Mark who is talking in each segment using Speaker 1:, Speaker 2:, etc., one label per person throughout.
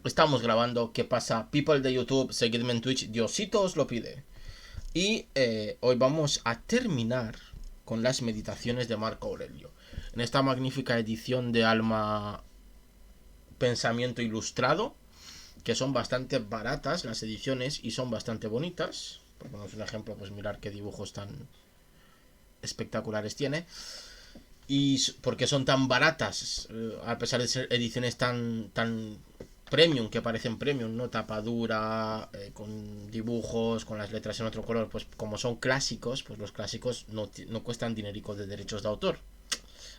Speaker 1: Estamos grabando. ¿Qué pasa? People de YouTube, seguidme en Twitch. Diosito os lo pide. Y hoy vamos a terminar con las meditaciones de Marco Aurelio. En esta magnífica edición de Alma Pensamiento Ilustrado, que son bastante baratas las ediciones y son bastante bonitas. Por ponernos un ejemplo, pues mirar qué dibujos tan espectaculares tiene. Y porque son tan baratas, a pesar de ser ediciones tan premium, que parecen premium, ¿no? Tapadura, con dibujos, con las letras en otro color, pues como son clásicos, pues los clásicos no cuestan dinerico de derechos de autor.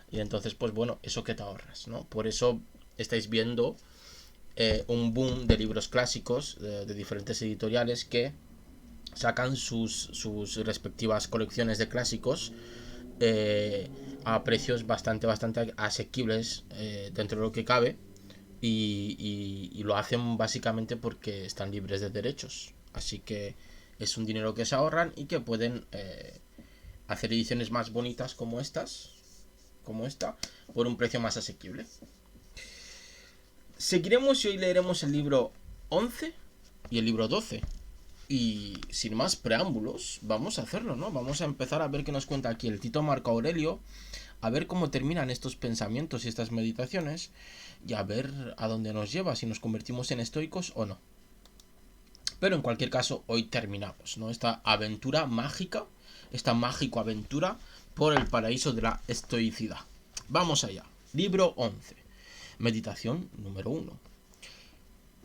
Speaker 1: Y entonces, pues bueno, eso que te ahorras, ¿no? Por eso estáis viendo un boom de libros clásicos de diferentes editoriales que sacan sus respectivas colecciones de clásicos eh, a precios bastante asequibles dentro de lo que cabe y lo hacen básicamente porque están libres de derechos. Así que es un dinero que se ahorran y que pueden hacer ediciones más bonitas como esta, por un precio más asequible. Seguiremos y hoy leeremos el libro 11 y el libro 12. Y sin más preámbulos, vamos a hacerlo, ¿no? Vamos a empezar a ver qué nos cuenta aquí el Tito Marco Aurelio, a ver cómo terminan estos pensamientos y estas meditaciones, y a ver a dónde nos lleva, si nos convertimos en estoicos o no. Pero en cualquier caso, hoy terminamos, ¿no? Esta aventura mágica, esta mágico aventura por el paraíso de la estoicidad. Vamos allá. Libro 11. Meditación número 1.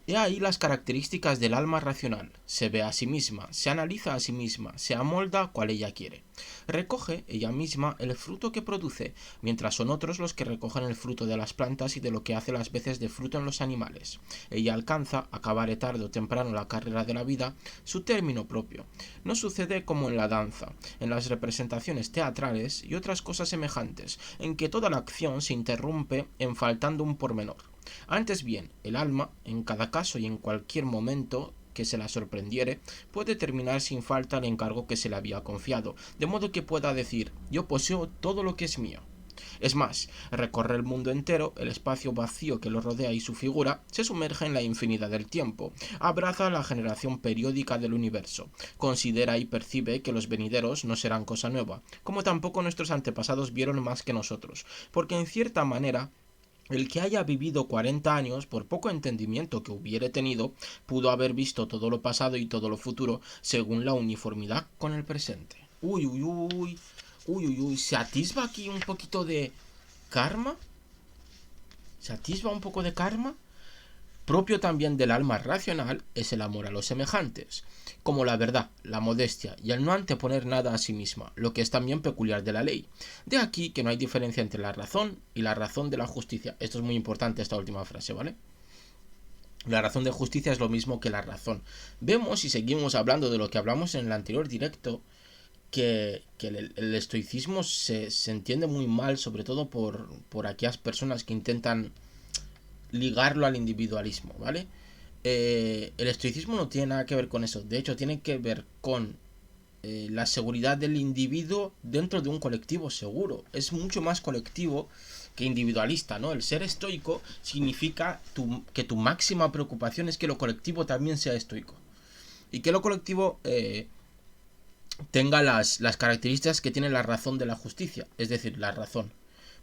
Speaker 1: He ahí las características del alma racional. Se ve a sí misma, se analiza a sí misma, se amolda cual ella quiere. Recoge ella misma el fruto que produce, mientras son otros los que recogen el fruto de las plantas y de lo que hace las veces de fruto en los animales. Ella alcanza, acabaré tarde o temprano la carrera de la vida, su término propio. No sucede como en la danza, en las representaciones teatrales y otras cosas semejantes, en que toda la acción se interrumpe en faltando un pormenor. Antes bien, el alma, en cada caso y en cualquier momento que se la sorprendiere, puede terminar sin falta el encargo que se le había confiado, de modo que pueda decir, yo poseo todo lo que es mío. Es más, recorre el mundo entero, el espacio vacío que lo rodea y su figura, se sumerge en la infinidad del tiempo, abraza la generación periódica del universo, considera y percibe que los venideros no serán cosa nueva, como tampoco nuestros antepasados vieron más que nosotros, porque en cierta manera el que haya vivido 40 años, por poco entendimiento que hubiere tenido, pudo haber visto todo lo pasado y todo lo futuro según la uniformidad con el presente. Se atisba aquí un poquito de karma. Se atisba un poco de karma. Propio también del alma racional es el amor a los semejantes, como la verdad, la modestia y el no anteponer nada a sí misma, lo que es también peculiar de la ley. De aquí que no hay diferencia entre la razón y la razón de la justicia. Esto es muy importante, esta última frase, ¿vale? La razón de justicia es lo mismo que la razón. Vemos y seguimos hablando de lo que hablamos en el anterior directo, que el estoicismo se entiende muy mal, sobre todo por aquellas personas que intentan ligarlo al individualismo, ¿vale? El estoicismo no tiene nada que ver con eso. De hecho, tiene que ver con la seguridad del individuo dentro de un colectivo seguro. Es mucho más colectivo que individualista, ¿no? El ser estoico significa que tu máxima preocupación es que lo colectivo también sea estoico. Y que lo colectivo tenga las características que tiene la razón de la justicia, es decir, la razón.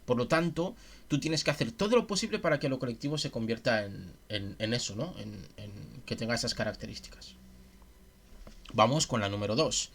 Speaker 1: Por lo tanto, tú tienes que hacer todo lo posible para que lo colectivo se convierta en eso, ¿no? En que tenga esas características. Vamos con la número 2.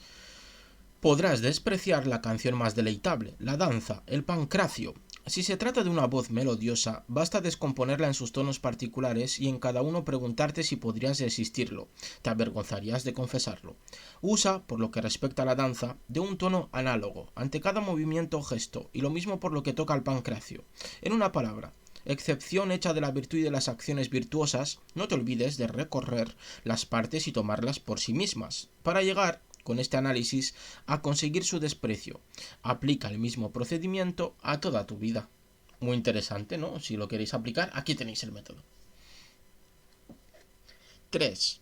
Speaker 1: Podrás despreciar la canción más deleitable, la danza, el pancracio. Si se trata de una voz melodiosa, basta descomponerla en sus tonos particulares y en cada uno preguntarte si podrías resistirlo. Te avergonzarías de confesarlo. Usa, por lo que respecta a la danza, de un tono análogo ante cada movimiento o gesto, y lo mismo por lo que toca al pancracio. En una palabra, excepción hecha de la virtud y de las acciones virtuosas, no te olvides de recorrer las partes y tomarlas por sí mismas, para llegar con este análisis a conseguir su desprecio. Aplica el mismo procedimiento a toda tu vida. Muy interesante, ¿no? Si lo queréis aplicar, aquí tenéis el método. 3.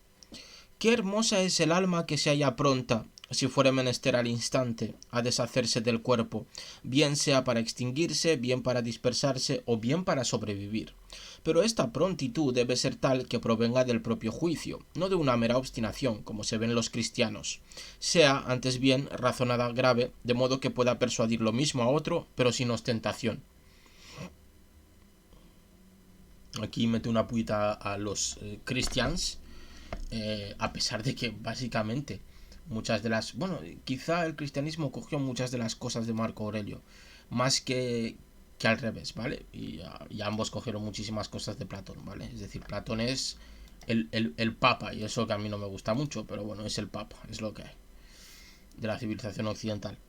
Speaker 1: Qué hermosa es el alma que se halla pronta, si fuere menester al instante, a deshacerse del cuerpo, bien sea para extinguirse, bien para dispersarse o bien para sobrevivir. Pero esta prontitud debe ser tal que provenga del propio juicio, no de una mera obstinación, como se ve en los cristianos. Sea, antes bien, razonada grave, de modo que pueda persuadir lo mismo a otro, pero sin ostentación. Aquí mete una puita a los cristians, a pesar de que básicamente muchas de las... Bueno, quizá el cristianismo cogió muchas de las cosas de Marco Aurelio, más que al revés, ¿vale? Y ambos cogieron muchísimas cosas de Platón, ¿vale? Es decir, Platón es el papa, y eso que a mí no me gusta mucho, pero bueno, es el papa, es lo que hay, de la civilización occidental.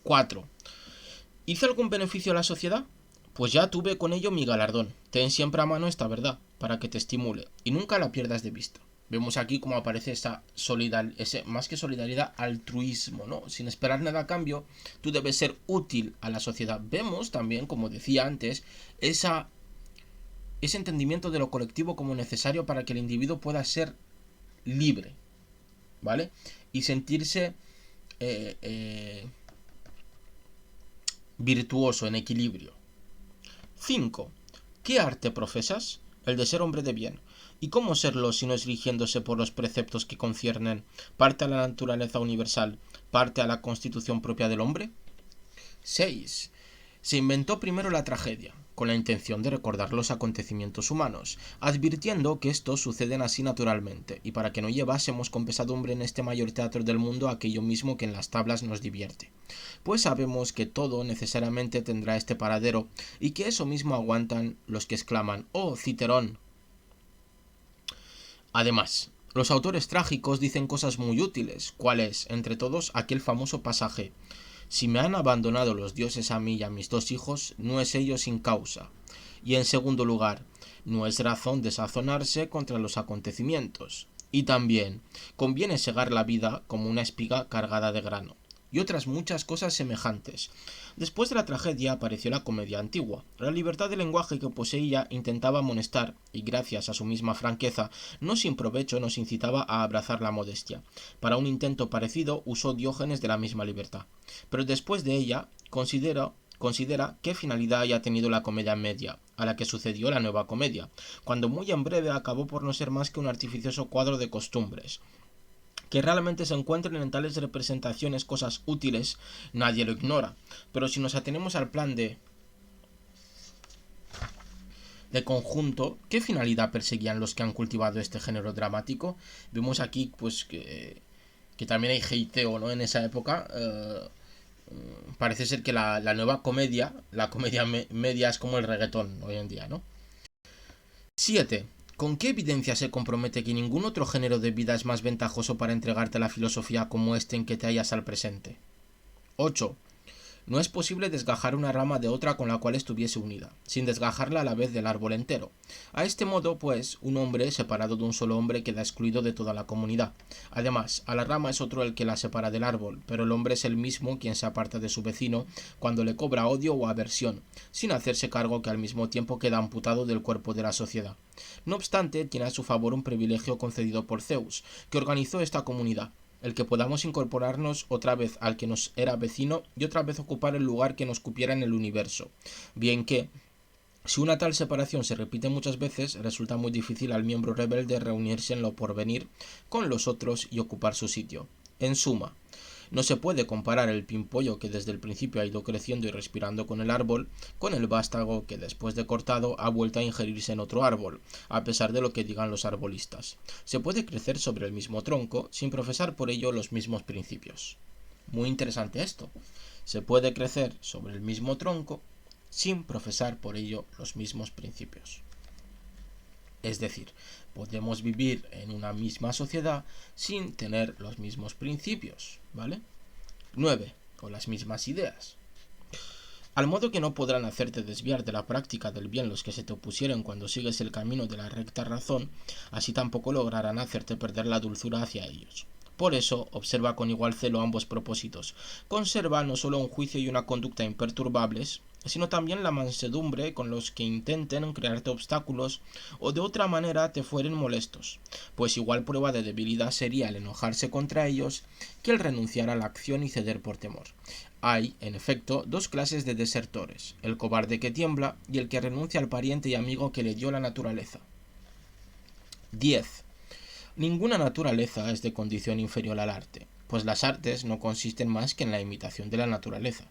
Speaker 1: 4. ¿Hice algún beneficio a la sociedad? Pues ya tuve con ello mi galardón. Ten siempre a mano esta verdad, para que te estimule, y nunca la pierdas de vista. Vemos aquí cómo aparece esa más que solidaridad, altruismo, ¿no? Sin esperar nada a cambio, tú debes ser útil a la sociedad. Vemos también, como decía antes, ese entendimiento de lo colectivo como necesario para que el individuo pueda ser libre, ¿vale? Y sentirse virtuoso, en equilibrio. 5. ¿Qué arte profesas? El de ser hombre de bien. ¿Y cómo serlo si no es rigiéndose por los preceptos que conciernen parte a la naturaleza universal, parte a la constitución propia del hombre? 6. Se inventó primero la tragedia, con la intención de recordar los acontecimientos humanos, advirtiendo que estos suceden así naturalmente, y para que no llevásemos con pesadumbre en este mayor teatro del mundo aquello mismo que en las tablas nos divierte. Pues sabemos que todo necesariamente tendrá este paradero, y que eso mismo aguantan los que exclaman «¡Oh, Citerón!». Además, los autores trágicos dicen cosas muy útiles, cuál es, entre todos, aquel famoso pasaje: si me han abandonado los dioses a mí y a mis 2 hijos, no es ello sin causa. Y en segundo lugar, no es razón desazonarse contra los acontecimientos. Y también, conviene segar la vida como una espiga cargada de grano. Y otras muchas cosas semejantes. Después de la tragedia apareció la comedia antigua. La libertad de lenguaje que poseía intentaba amonestar, y gracias a su misma franqueza, no sin provecho nos incitaba a abrazar la modestia. Para un intento parecido usó Diógenes de la misma libertad. Pero después de ella, considera qué finalidad haya tenido la comedia media, a la que sucedió la nueva comedia, cuando muy en breve acabó por no ser más que un artificioso cuadro de costumbres. Que realmente se encuentren en tales representaciones cosas útiles, nadie lo ignora, pero si nos atenemos al plan de conjunto, ¿qué finalidad perseguían los que han cultivado este género dramático? Vemos aquí pues que también hay hateo, ¿no? En esa época parece ser que la nueva comedia, la comedia media es como el reggaetón hoy en día, ¿no? 7. ¿Con qué evidencia se compromete que ningún otro género de vida es más ventajoso para entregarte a la filosofía como este en que te hallas al presente? 8. No es posible desgajar una rama de otra con la cual estuviese unida, sin desgajarla a la vez del árbol entero. A este modo, pues, un hombre separado de un solo hombre queda excluido de toda la comunidad. Además, a la rama es otro el que la separa del árbol, pero el hombre es el mismo quien se aparta de su vecino cuando le cobra odio o aversión, sin hacerse cargo que al mismo tiempo queda amputado del cuerpo de la sociedad. No obstante, tiene a su favor un privilegio concedido por Zeus, que organizó esta comunidad: el que podamos incorporarnos otra vez al que nos era vecino y otra vez ocupar el lugar que nos cupiera en el universo. Bien que, si una tal separación se repite muchas veces, resulta muy difícil al miembro rebelde reunirse en lo porvenir con los otros y ocupar su sitio. En suma, no se puede comparar el pimpollo que desde el principio ha ido creciendo y respirando con el árbol, con el vástago que después de cortado ha vuelto a ingerirse en otro árbol, a pesar de lo que digan los arbolistas. Se puede crecer sobre el mismo tronco sin profesar por ello los mismos principios. Muy interesante esto. Se puede crecer sobre el mismo tronco sin profesar por ello los mismos principios. Es decir, podemos vivir en una misma sociedad sin tener los mismos principios, ¿vale? 9. O las mismas ideas. Al modo que no podrán hacerte desviar de la práctica del bien los que se te opusieron cuando sigues el camino de la recta razón, así tampoco lograrán hacerte perder la dulzura hacia ellos. Por eso, observa con igual celo ambos propósitos. Conserva no solo un juicio y una conducta imperturbables, sino también la mansedumbre con los que intenten crearte obstáculos o de otra manera te fueren molestos, pues igual prueba de debilidad sería el enojarse contra ellos que el renunciar a la acción y ceder por temor. Hay, en efecto, dos clases de desertores, el cobarde que tiembla y el que renuncia al pariente y amigo que le dio la naturaleza. 10. Ninguna naturaleza es de condición inferior al arte, pues las artes no consisten más que en la imitación de la naturaleza.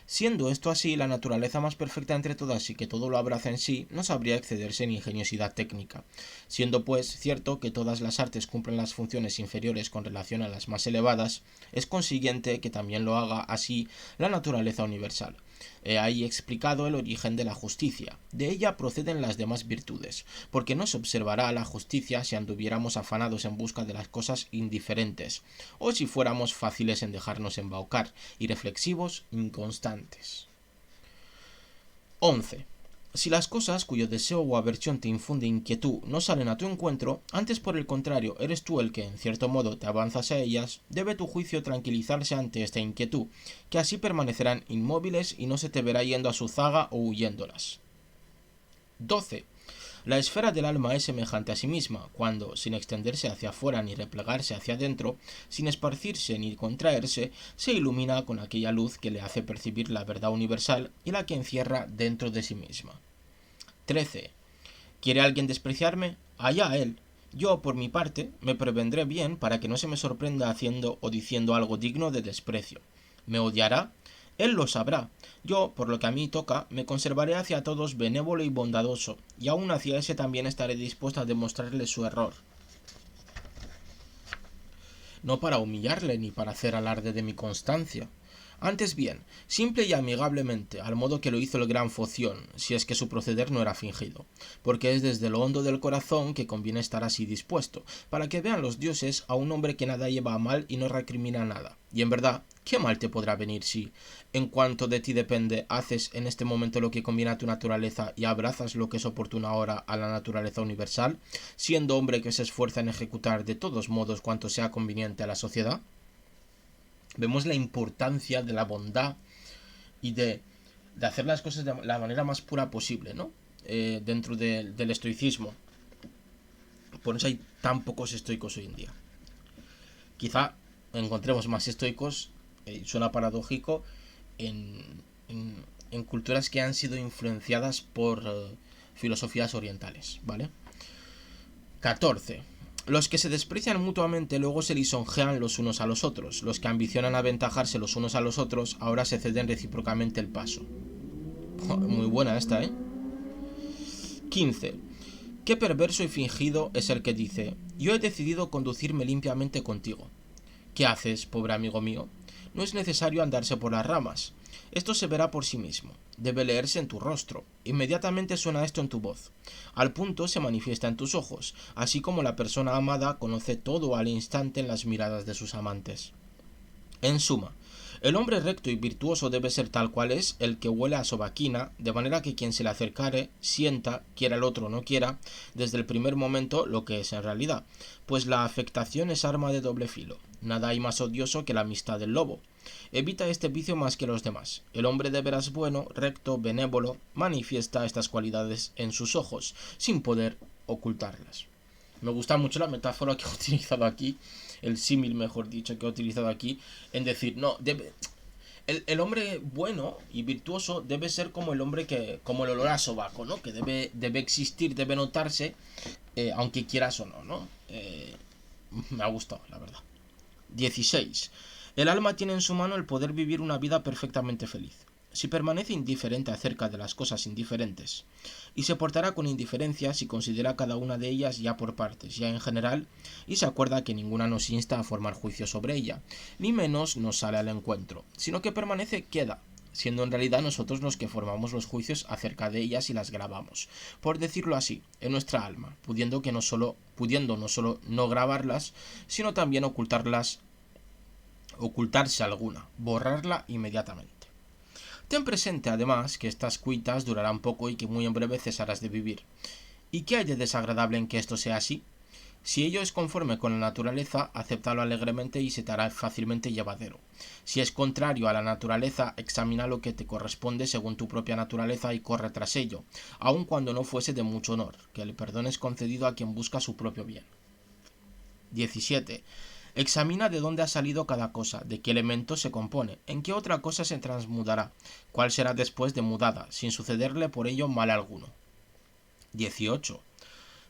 Speaker 1: Siendo esto así, la naturaleza más perfecta entre todas y que todo lo abraza en sí, no sabría excederse en ingeniosidad técnica, siendo pues cierto que todas las artes cumplen las funciones inferiores con relación a las más elevadas, es consiguiente que también lo haga así la naturaleza universal. He ahí explicado el origen de la justicia. De ella proceden las demás virtudes, porque no se observará la justicia si anduviéramos afanados en busca de las cosas indiferentes, o si fuéramos fáciles en dejarnos embaucar, y reflexivos inconstantes. 11. Si las cosas cuyo deseo o aversión te infunde inquietud no salen a tu encuentro, antes por el contrario eres tú el que en cierto modo te avanzas a ellas, debe tu juicio tranquilizarse ante esta inquietud, que así permanecerán inmóviles y no se te verá yendo a su zaga o huyéndolas. 12. La esfera del alma es semejante a sí misma, cuando, sin extenderse hacia afuera ni replegarse hacia adentro, sin esparcirse ni contraerse, se ilumina con aquella luz que le hace percibir la verdad universal y la que encierra dentro de sí misma. 13. ¿Quiere alguien despreciarme? Allá él. Yo, por mi parte, me prevendré bien para que no se me sorprenda haciendo o diciendo algo digno de desprecio. ¿Me odiará? Él lo sabrá. Yo, por lo que a mí toca, me conservaré hacia todos benévolo y bondadoso, y aun hacia ese también estaré dispuesto a demostrarle su error. No para humillarle ni para hacer alarde de mi constancia. Antes bien, simple y amigablemente, al modo que lo hizo el gran Foción, si es que su proceder no era fingido, porque es desde lo hondo del corazón que conviene estar así dispuesto, para que vean los dioses a un hombre que nada lleva a mal y no recrimina nada. Y en verdad, ¿qué mal te podrá venir si, en cuanto de ti depende, haces en este momento lo que conviene a tu naturaleza y abrazas lo que es oportuno ahora a la naturaleza universal, siendo hombre que se esfuerza en ejecutar de todos modos cuanto sea conveniente a la sociedad? Vemos la importancia de la bondad y de hacer las cosas de la manera más pura posible, ¿no? Dentro del estoicismo. Por eso hay tan pocos estoicos hoy en día. Quizá encontremos más estoicos, suena paradójico, en, en culturas que han sido influenciadas por filosofías orientales, ¿vale? 14. Los que se desprecian mutuamente luego se lisonjean los unos a los otros. Los que ambicionan aventajarse los unos a los otros ahora se ceden recíprocamente el paso. Muy buena esta, ¿eh? 15. Qué perverso y fingido es el que dice: yo he decidido conducirme limpiamente contigo. ¿Qué haces, pobre amigo mío? No es necesario andarse por las ramas. Esto se verá por sí mismo. Debe leerse en tu rostro. Inmediatamente suena esto en tu voz. Al punto se manifiesta en tus ojos, así como la persona amada conoce todo al instante en las miradas de sus amantes. En suma, el hombre recto y virtuoso debe ser tal cual es el que huele a sobaquina, de manera que quien se le acercare sienta, quiera el otro o no quiera, desde el primer momento lo que es en realidad, pues la afectación es arma de doble filo. Nada hay más odioso que la amistad del lobo. Evita este vicio más que los demás. El hombre de veras bueno, recto, benévolo, manifiesta estas cualidades en sus ojos, sin poder ocultarlas. Me gusta mucho la metáfora que he utilizado aquí, el símil, mejor dicho, que he utilizado aquí, en decir, no, el hombre bueno y virtuoso debe ser como el hombre que, como el olor a sobaco, ¿no? Que debe existir, debe notarse, aunque quieras o no, ¿no? Me ha gustado, la verdad. 16. El alma tiene en su mano el poder vivir una vida perfectamente feliz. Si permanece indiferente acerca de las cosas indiferentes, y se portará con indiferencia si considera cada una de ellas ya por partes, ya en general, y se acuerda que ninguna nos insta a formar juicio sobre ella, ni menos nos sale al encuentro, sino que permanece quieta, siendo en realidad nosotros los que formamos los juicios acerca de ellas y las grabamos, por decirlo así, en nuestra alma, pudiendo no solo no grabarlas, sino también ocultarse alguna, borrarla inmediatamente. Ten presente además que estas cuitas durarán poco y que muy en breve cesarás de vivir. ¿Y qué hay de desagradable en que esto sea así? Si ello es conforme con la naturaleza, acéptalo alegremente y se te hará fácilmente llevadero. Si es contrario a la naturaleza, examina lo que te corresponde según tu propia naturaleza y corre tras ello, aun cuando no fuese de mucho honor, que el perdón es concedido a quien busca su propio bien. 17. Examina de dónde ha salido cada cosa, de qué elemento se compone, en qué otra cosa se transmudará, cuál será después de mudada, sin sucederle por ello mal alguno. 18.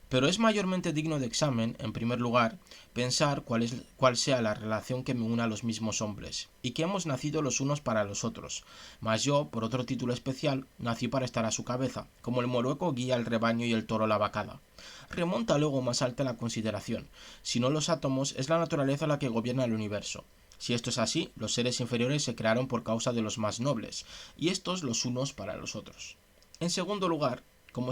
Speaker 1: Pero es mayormente digno de examen, en primer lugar, pensar cuál sea la relación que me une a los mismos hombres, y que hemos nacido los unos para los otros. Mas yo, por otro título especial, nací para estar a su cabeza, como el morueco guía el rebaño y el toro la vacada. Remonta luego más alta la consideración. Si no los átomos, es la naturaleza la que gobierna el universo. Si esto es así, los seres inferiores se crearon por causa de los más nobles, y estos los unos para los otros. En segundo lugar, cómo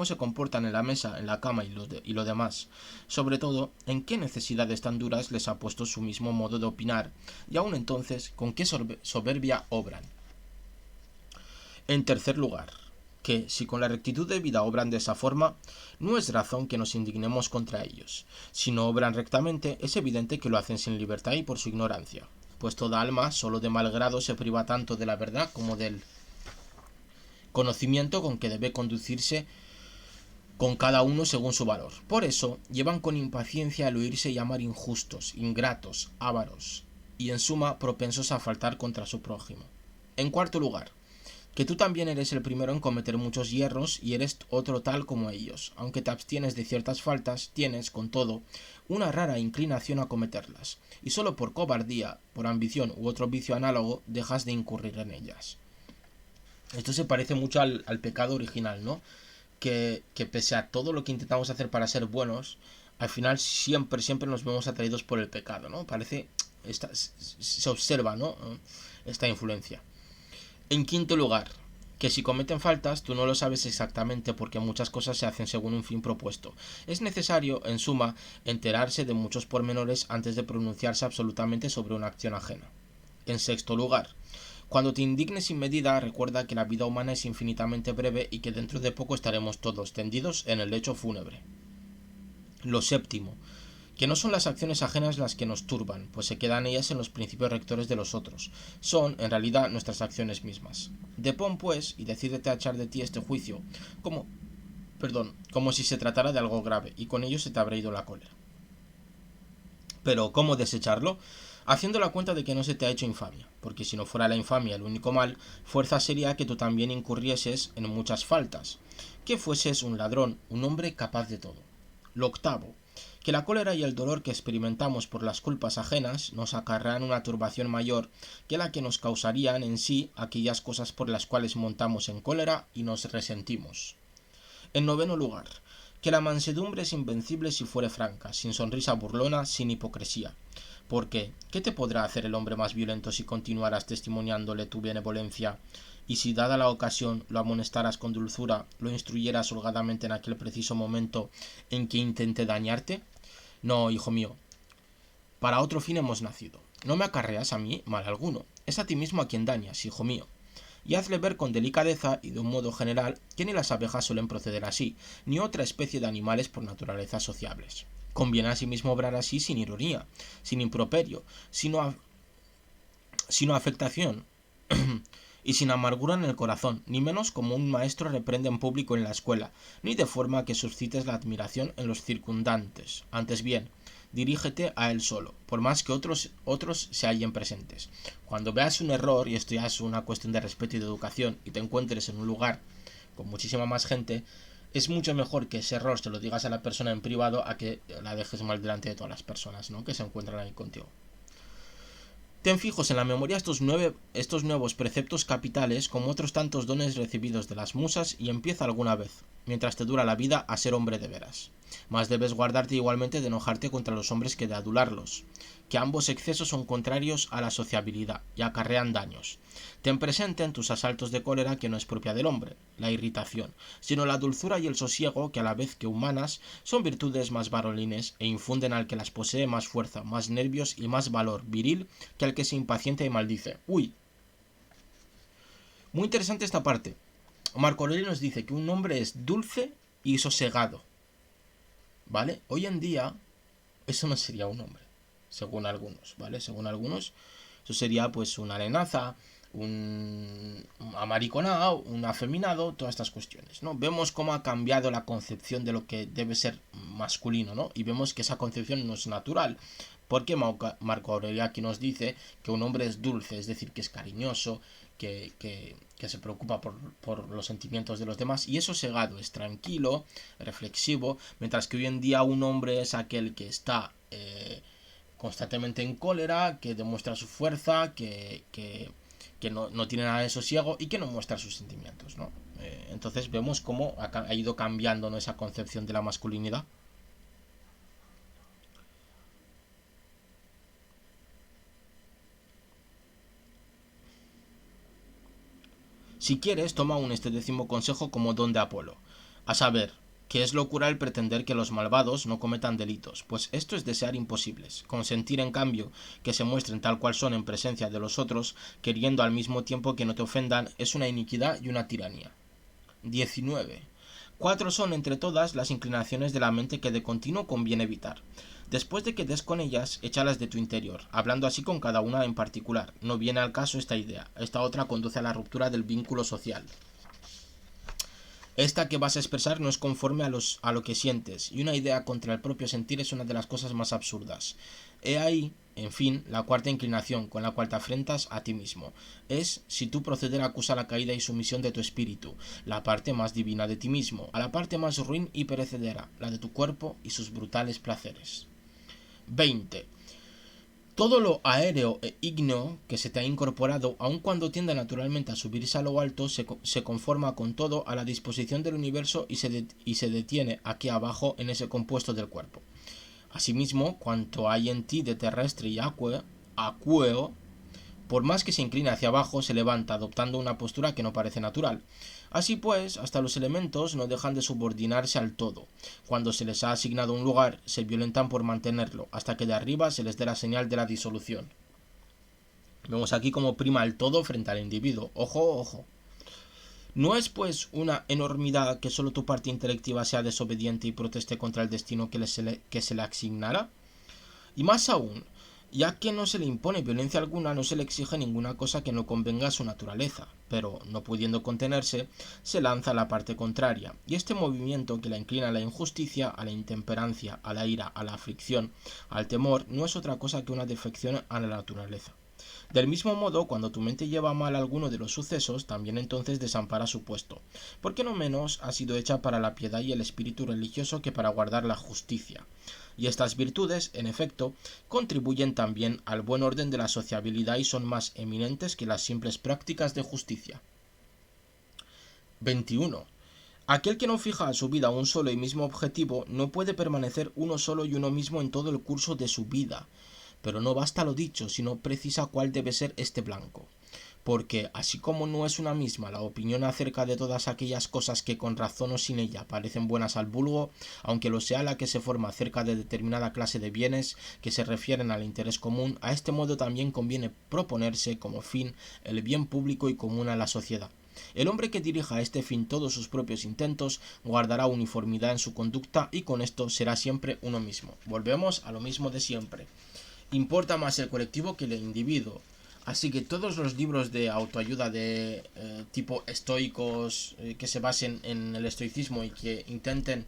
Speaker 1: se comportan en la mesa, en la cama y lo demás. Sobre todo, en qué necesidades tan duras les ha puesto su mismo modo de opinar, y aun entonces, con qué soberbia obran. En tercer lugar, que, si con la rectitud de vida obran de esa forma, no es razón que nos indignemos contra ellos. Si no obran rectamente, es evidente que lo hacen sin libertad y por su ignorancia, pues toda alma, solo de mal grado, se priva tanto de la verdad como del conocimiento con que debe conducirse con cada uno según su valor. Por eso llevan con impaciencia el oírse llamar injustos, ingratos, ávaros y en suma propensos a faltar contra su prójimo. En cuarto lugar, que tú también eres el primero en cometer muchos hierros y eres otro tal como ellos. Aunque te abstienes de ciertas faltas, tienes, con todo, una rara inclinación a cometerlas, y solo por cobardía, por ambición u otro vicio análogo, dejas de incurrir en ellas. Esto se parece mucho al pecado original, ¿no? Que pese a todo lo que intentamos hacer para ser buenos, al final siempre nos vemos atraídos por el pecado, ¿no? Parece, se observa, ¿no? Esta influencia. En quinto lugar, que si cometen faltas, tú no lo sabes exactamente porque muchas cosas se hacen según un fin propuesto. Es necesario, en suma, enterarse de muchos pormenores antes de pronunciarse absolutamente sobre una acción ajena. En sexto lugar, cuando te indignes sin medida, recuerda que la vida humana es infinitamente breve y que dentro de poco estaremos todos tendidos en el lecho fúnebre. Lo séptimo, que no son las acciones ajenas las que nos turban, pues se quedan ellas en los principios rectores de los otros. Son, en realidad, nuestras acciones mismas. Depón, pues, y decídete a echar de ti este juicio, como si se tratara de algo grave, y con ello se te habrá ido la cólera. Pero, ¿cómo desecharlo? Haciendo la cuenta de que no se te ha hecho infamia, porque si no fuera la infamia el único mal, fuerza sería que tú también incurrieses en muchas faltas, que fueses un ladrón, un hombre capaz de todo. Lo octavo, que la cólera y el dolor que experimentamos por las culpas ajenas nos acarrean una turbación mayor que la que nos causarían en sí aquellas cosas por las cuales montamos en cólera y nos resentimos. En noveno lugar, que la mansedumbre es invencible si fuere franca, sin sonrisa burlona, sin hipocresía. Porque, ¿qué te podrá hacer el hombre más violento si continuaras testimoniándole tu benevolencia, y si dada la ocasión lo amonestaras con dulzura, lo instruyeras holgadamente en aquel preciso momento en que intente dañarte? No, hijo mío, para otro fin hemos nacido. No me acarreas a mí mal alguno, es a ti mismo a quien dañas, hijo mío. Y hazle ver con delicadeza y de un modo general que ni las abejas suelen proceder así, ni otra especie de animales por naturaleza sociables. Conviene asimismo obrar así sin ironía, sin improperio, sino afectación y sin amargura en el corazón, ni menos como un maestro reprende en público en la escuela, ni de forma que suscites la admiración en los circundantes. Antes bien, dirígete a él solo, por más que otros se hallen presentes. Cuando veas un error, y esto ya es una cuestión de respeto y de educación, y te encuentres en un lugar con muchísima más gente, es mucho mejor que ese error se lo digas a la persona en privado a que la dejes mal delante de todas las personas, ¿no?, que se encuentran ahí contigo. Ten fijos en la memoria estos nuevos preceptos capitales como otros tantos dones recibidos de las musas y empieza alguna vez, mientras te dura la vida, a ser hombre de veras. Mas debes guardarte igualmente de enojarte contra los hombres que de adularlos, que ambos excesos son contrarios a la sociabilidad y acarrean daños. Ten presente en tus asaltos de cólera que no es propia del hombre, la irritación, sino la dulzura y el sosiego que a la vez que humanas son virtudes más varonines e infunden al que las posee más fuerza, más nervios y más valor viril que al que se impacienta y maldice. ¡Uy! Muy interesante esta parte. Marco Aurelio nos dice que un hombre es dulce y sosegado. ¿Vale? Hoy en día eso no sería un hombre, según algunos, ¿vale? Según algunos, eso sería pues una arenaza, un amariconado, un afeminado, todas estas cuestiones, ¿no? Vemos cómo ha cambiado la concepción de lo que debe ser masculino, ¿no? Y vemos que esa concepción no es natural, Porque Marco Aurelio aquí nos dice que un hombre es dulce, es decir, que es cariñoso, que se preocupa por los sentimientos de los demás, y eso segado es tranquilo, reflexivo, mientras que hoy en día un hombre es aquel que está constantemente en cólera, que demuestra su fuerza, que no tiene nada de sosiego y que no muestra sus sentimientos, ¿no? Entonces vemos cómo ha ido cambiando, ¿no?, esa concepción de la masculinidad. Si quieres, toma aún este 10º consejo como don de Apolo, a saber, que es locura el pretender que los malvados no cometan delitos, pues esto es desear imposibles. Consentir, en cambio, que se muestren tal cual son en presencia de los otros, queriendo al mismo tiempo que no te ofendan, es una iniquidad y una tiranía. 19. 4 son entre todas las inclinaciones de la mente que de continuo conviene evitar. Después de que des con ellas, échalas de tu interior, hablando así con cada una en particular. No viene al caso esta idea. Esta otra conduce a la ruptura del vínculo social. Esta que vas a expresar no es conforme a lo que sientes, y una idea contra el propio sentir es una de las cosas más absurdas. He ahí, en fin, la cuarta inclinación con la cual te afrentas a ti mismo. Es si tu proceder acusa la caída y sumisión de tu espíritu, la parte más divina de ti mismo, a la parte más ruin y perecedera, la de tu cuerpo y sus brutales placeres. 20. Todo lo aéreo e ígneo que se te ha incorporado, aun cuando tiende naturalmente a subirse a lo alto, se conforma con todo a la disposición del universo y se detiene aquí abajo en ese compuesto del cuerpo. Asimismo, cuanto hay en ti de terrestre y acueo, por más que se incline hacia abajo, se levanta adoptando una postura que no parece natural. Así pues, hasta los elementos no dejan de subordinarse al todo. Cuando se les ha asignado un lugar, se violentan por mantenerlo, hasta que de arriba se les dé la señal de la disolución. Vemos aquí cómo prima el todo frente al individuo. Ojo, ojo. ¿No es pues una enormidad que solo tu parte intelectiva sea desobediente y proteste contra el destino que se le asignara? Y más aún, ya que no se le impone violencia alguna, no se le exige ninguna cosa que no convenga a su naturaleza, pero, no pudiendo contenerse, se lanza a la parte contraria, y este movimiento que la inclina a la injusticia, a la intemperancia, a la ira, a la aflicción, al temor, no es otra cosa que una defección a la naturaleza. Del mismo modo, cuando tu mente lleva a mal alguno de los sucesos, también entonces desampara su puesto, porque no menos ha sido hecha para la piedad y el espíritu religioso que para guardar la justicia. Y estas virtudes, en efecto, contribuyen también al buen orden de la sociabilidad y son más eminentes que las simples prácticas de justicia. 21. Aquel que no fija a su vida un solo y mismo objetivo no puede permanecer uno solo y uno mismo en todo el curso de su vida. Pero no basta lo dicho, sino precisa cuál debe ser este blanco. Porque, así como no es una misma la opinión acerca de todas aquellas cosas que con razón o sin ella parecen buenas al vulgo, aunque lo sea la que se forma acerca de determinada clase de bienes que se refieren al interés común, a este modo también conviene proponerse como fin el bien público y común a la sociedad. El hombre que dirija a este fin todos sus propios intentos guardará uniformidad en su conducta y con esto será siempre uno mismo. Volvemos a lo mismo de siempre. Importa más el colectivo que el individuo. Así que todos los libros de autoayuda de tipo estoicos que se basen en el estoicismo y que intenten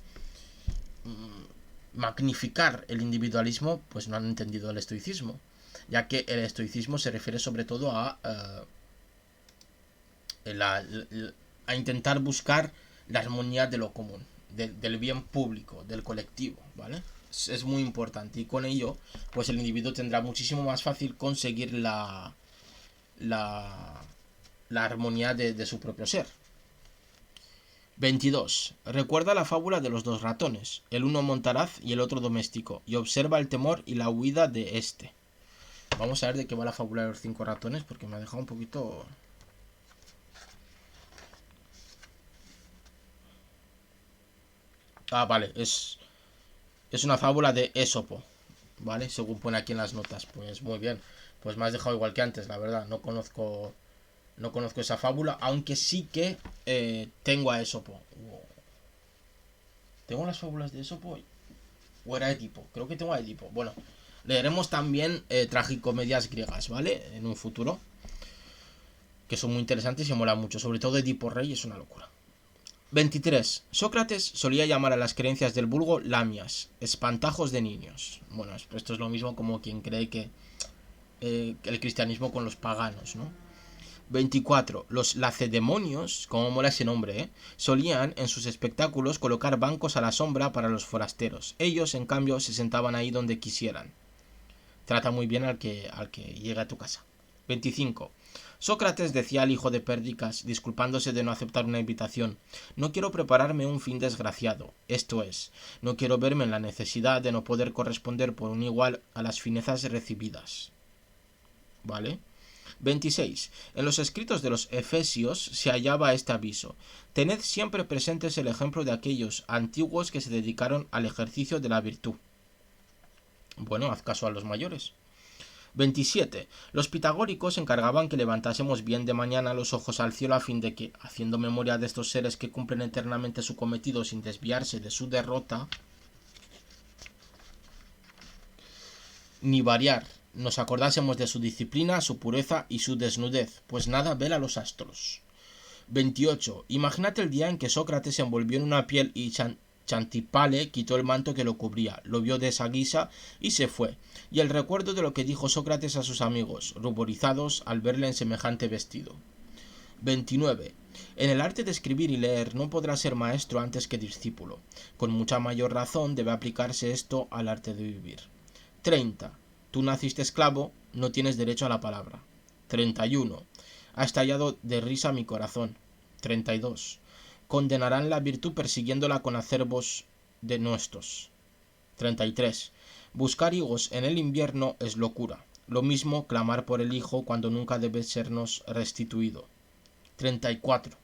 Speaker 1: magnificar el individualismo, pues no han entendido el estoicismo, ya que el estoicismo se refiere sobre todo a intentar buscar la armonía de lo común, del bien público, del colectivo, ¿vale? Es muy importante y con ello pues el individuo tendrá muchísimo más fácil conseguir la armonía de su propio ser. 22. Recuerda la fábula de los dos ratones, el uno montaraz y el otro doméstico, y observa el temor y la huida de este. Vamos a ver de qué va la fábula de los 5 ratones porque me ha dejado un poquito... Ah, vale, es una fábula de Ésopo, ¿vale? Según pone aquí en las notas. Pues muy bien. Pues me has dejado igual que antes, la verdad. No conozco esa fábula, aunque sí que tengo a Ésopo. ¿Tengo las fábulas de Ésopo? ¿O era Edipo? Creo que tengo a Edipo. Bueno, leeremos también tragicomedias griegas, ¿vale? En un futuro. Que son muy interesantes y molan mucho. Sobre todo Edipo Rey es una locura. 23. Sócrates solía llamar a las creencias del vulgo lamias, espantajos de niños. Bueno, esto es lo mismo como quien cree que el cristianismo con los paganos, ¿no? 24. Los lacedemonios, como mola ese nombre, solían en sus espectáculos colocar bancos a la sombra para los forasteros. Ellos, en cambio, se sentaban ahí donde quisieran. Trata muy bien al que llega a tu casa. 25. Sócrates decía al hijo de Pérdicas, disculpándose de no aceptar una invitación: no quiero prepararme un fin desgraciado, esto es, no quiero verme en la necesidad de no poder corresponder por un igual a las finezas recibidas. ¿Vale? 26. En los escritos de los Efesios se hallaba este aviso: tened siempre presentes el ejemplo de aquellos antiguos que se dedicaron al ejercicio de la virtud. Bueno, haz caso a los mayores. 27. Los pitagóricos encargaban que levantásemos bien de mañana los ojos al cielo a fin de que, haciendo memoria de estos seres que cumplen eternamente su cometido sin desviarse de su derrota, ni variar, nos acordásemos de su disciplina, su pureza y su desnudez, pues nada vela los astros. 28. Imagínate el día en que Sócrates se envolvió en una piel y Chantipale quitó el manto que lo cubría, lo vio de esa guisa y se fue, y el recuerdo de lo que dijo Sócrates a sus amigos, ruborizados al verle en semejante vestido. 29. En el arte de escribir y leer no podrá ser maestro antes que discípulo. Con mucha mayor razón debe aplicarse esto al arte de vivir. 30. Tú naciste esclavo, no tienes derecho a la palabra. 31. Ha estallado de risa mi corazón. 32. Condenarán la virtud persiguiéndola con acervos denuestos. 33. Buscar higos en el invierno es locura. Lo mismo clamar por el hijo cuando nunca debe sernos restituido. 34.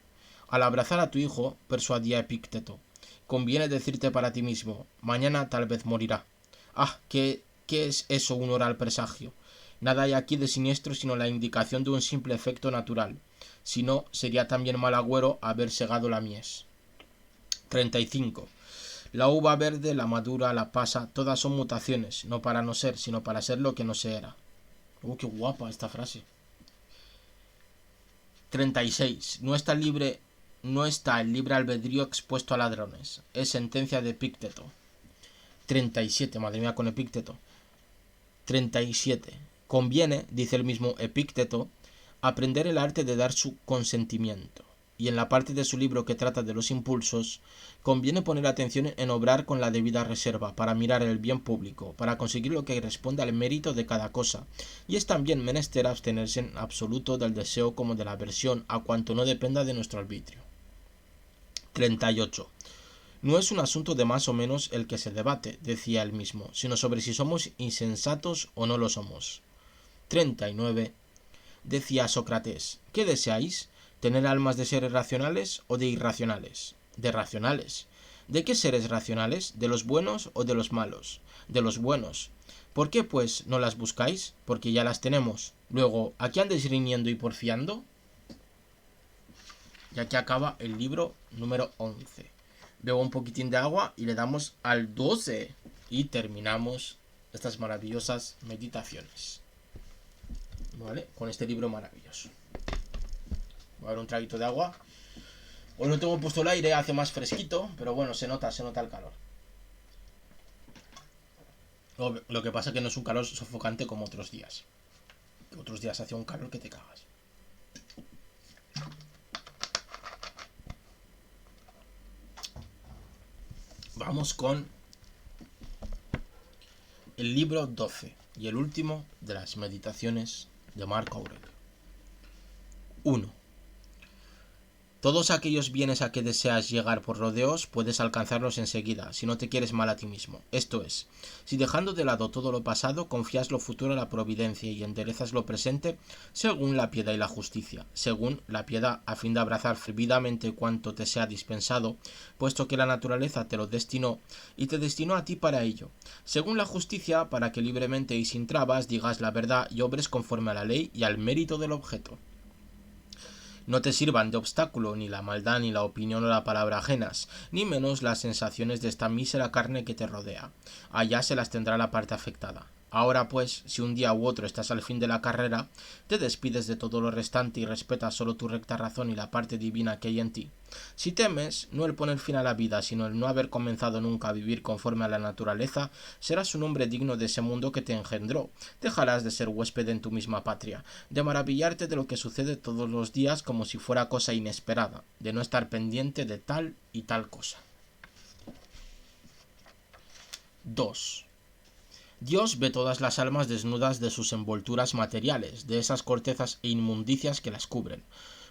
Speaker 1: Al abrazar a tu hijo, persuadía a Epícteto: conviene decirte para ti mismo, mañana tal vez morirá. Ah, ¿qué es eso, un oral presagio? Nada hay aquí de siniestro sino la indicación de un simple efecto natural. Si no, sería también mal agüero haber segado la mies. 35. La uva verde, la madura, la pasa, todas son mutaciones, no para no ser, sino para ser lo que no se era. Qué guapa esta frase. 36. No está el libre albedrío expuesto a ladrones. Es sentencia de Epícteto. 37. Madre mía con Epícteto. 37. Conviene, dice el mismo Epícteto, aprender el arte de dar su consentimiento. Y en la parte de su libro que trata de los impulsos, conviene poner atención en obrar con la debida reserva, para mirar el bien público, para conseguir lo que responde al mérito de cada cosa, y es también menester abstenerse en absoluto del deseo como de la aversión a cuanto no dependa de nuestro arbitrio. 38. No es un asunto de más o menos el que se debate, decía él mismo, sino sobre si somos insensatos o no lo somos. 39. Decía Sócrates: ¿qué deseáis? ¿Tener almas de seres racionales o de irracionales? De racionales. ¿De qué seres racionales? ¿De los buenos o de los malos? De los buenos. ¿Por qué, pues, no las buscáis? Porque ya las tenemos. Luego, ¿a qué andáis riñendo y porfiando? Y aquí acaba el libro número 11. Bebo un poquitín de agua y le damos al 12. Y terminamos estas maravillosas meditaciones. ¿Vale? Con este libro maravilloso. Voy a dar un traguito de agua. Hoy no tengo puesto el aire, hace más fresquito, pero bueno, se nota el calor. Lo que pasa es que no es un calor sofocante como otros días. Otros días hacía un calor que te cagas. Vamos con el libro 12 y el último de las meditaciones de Marco Aurelio. 1. Todos aquellos bienes a que deseas llegar por rodeos puedes alcanzarlos enseguida, si no te quieres mal a ti mismo. Esto es, si dejando de lado todo lo pasado, confías lo futuro a la providencia y enderezas lo presente según la piedad y la justicia. Según la piedad, a fin de abrazar fervidamente cuanto te sea dispensado, puesto que la naturaleza te lo destinó y te destinó a ti para ello. Según la justicia, para que libremente y sin trabas digas la verdad y obres conforme a la ley y al mérito del objeto. No te sirvan de obstáculo ni la maldad, ni la opinión o la palabra ajenas, ni menos las sensaciones de esta mísera carne que te rodea. Allá se las tendrá la parte afectada. Ahora pues, si un día u otro estás al fin de la carrera, te despides de todo lo restante y respetas solo tu recta razón y la parte divina que hay en ti. Si temes, no el poner fin a la vida, sino el no haber comenzado nunca a vivir conforme a la naturaleza, serás un hombre digno de ese mundo que te engendró. Dejarás de ser huésped en tu misma patria, de maravillarte de lo que sucede todos los días como si fuera cosa inesperada, de no estar pendiente de tal y tal cosa. 2. Dios ve todas las almas desnudas de sus envolturas materiales, de esas cortezas e inmundicias que las cubren,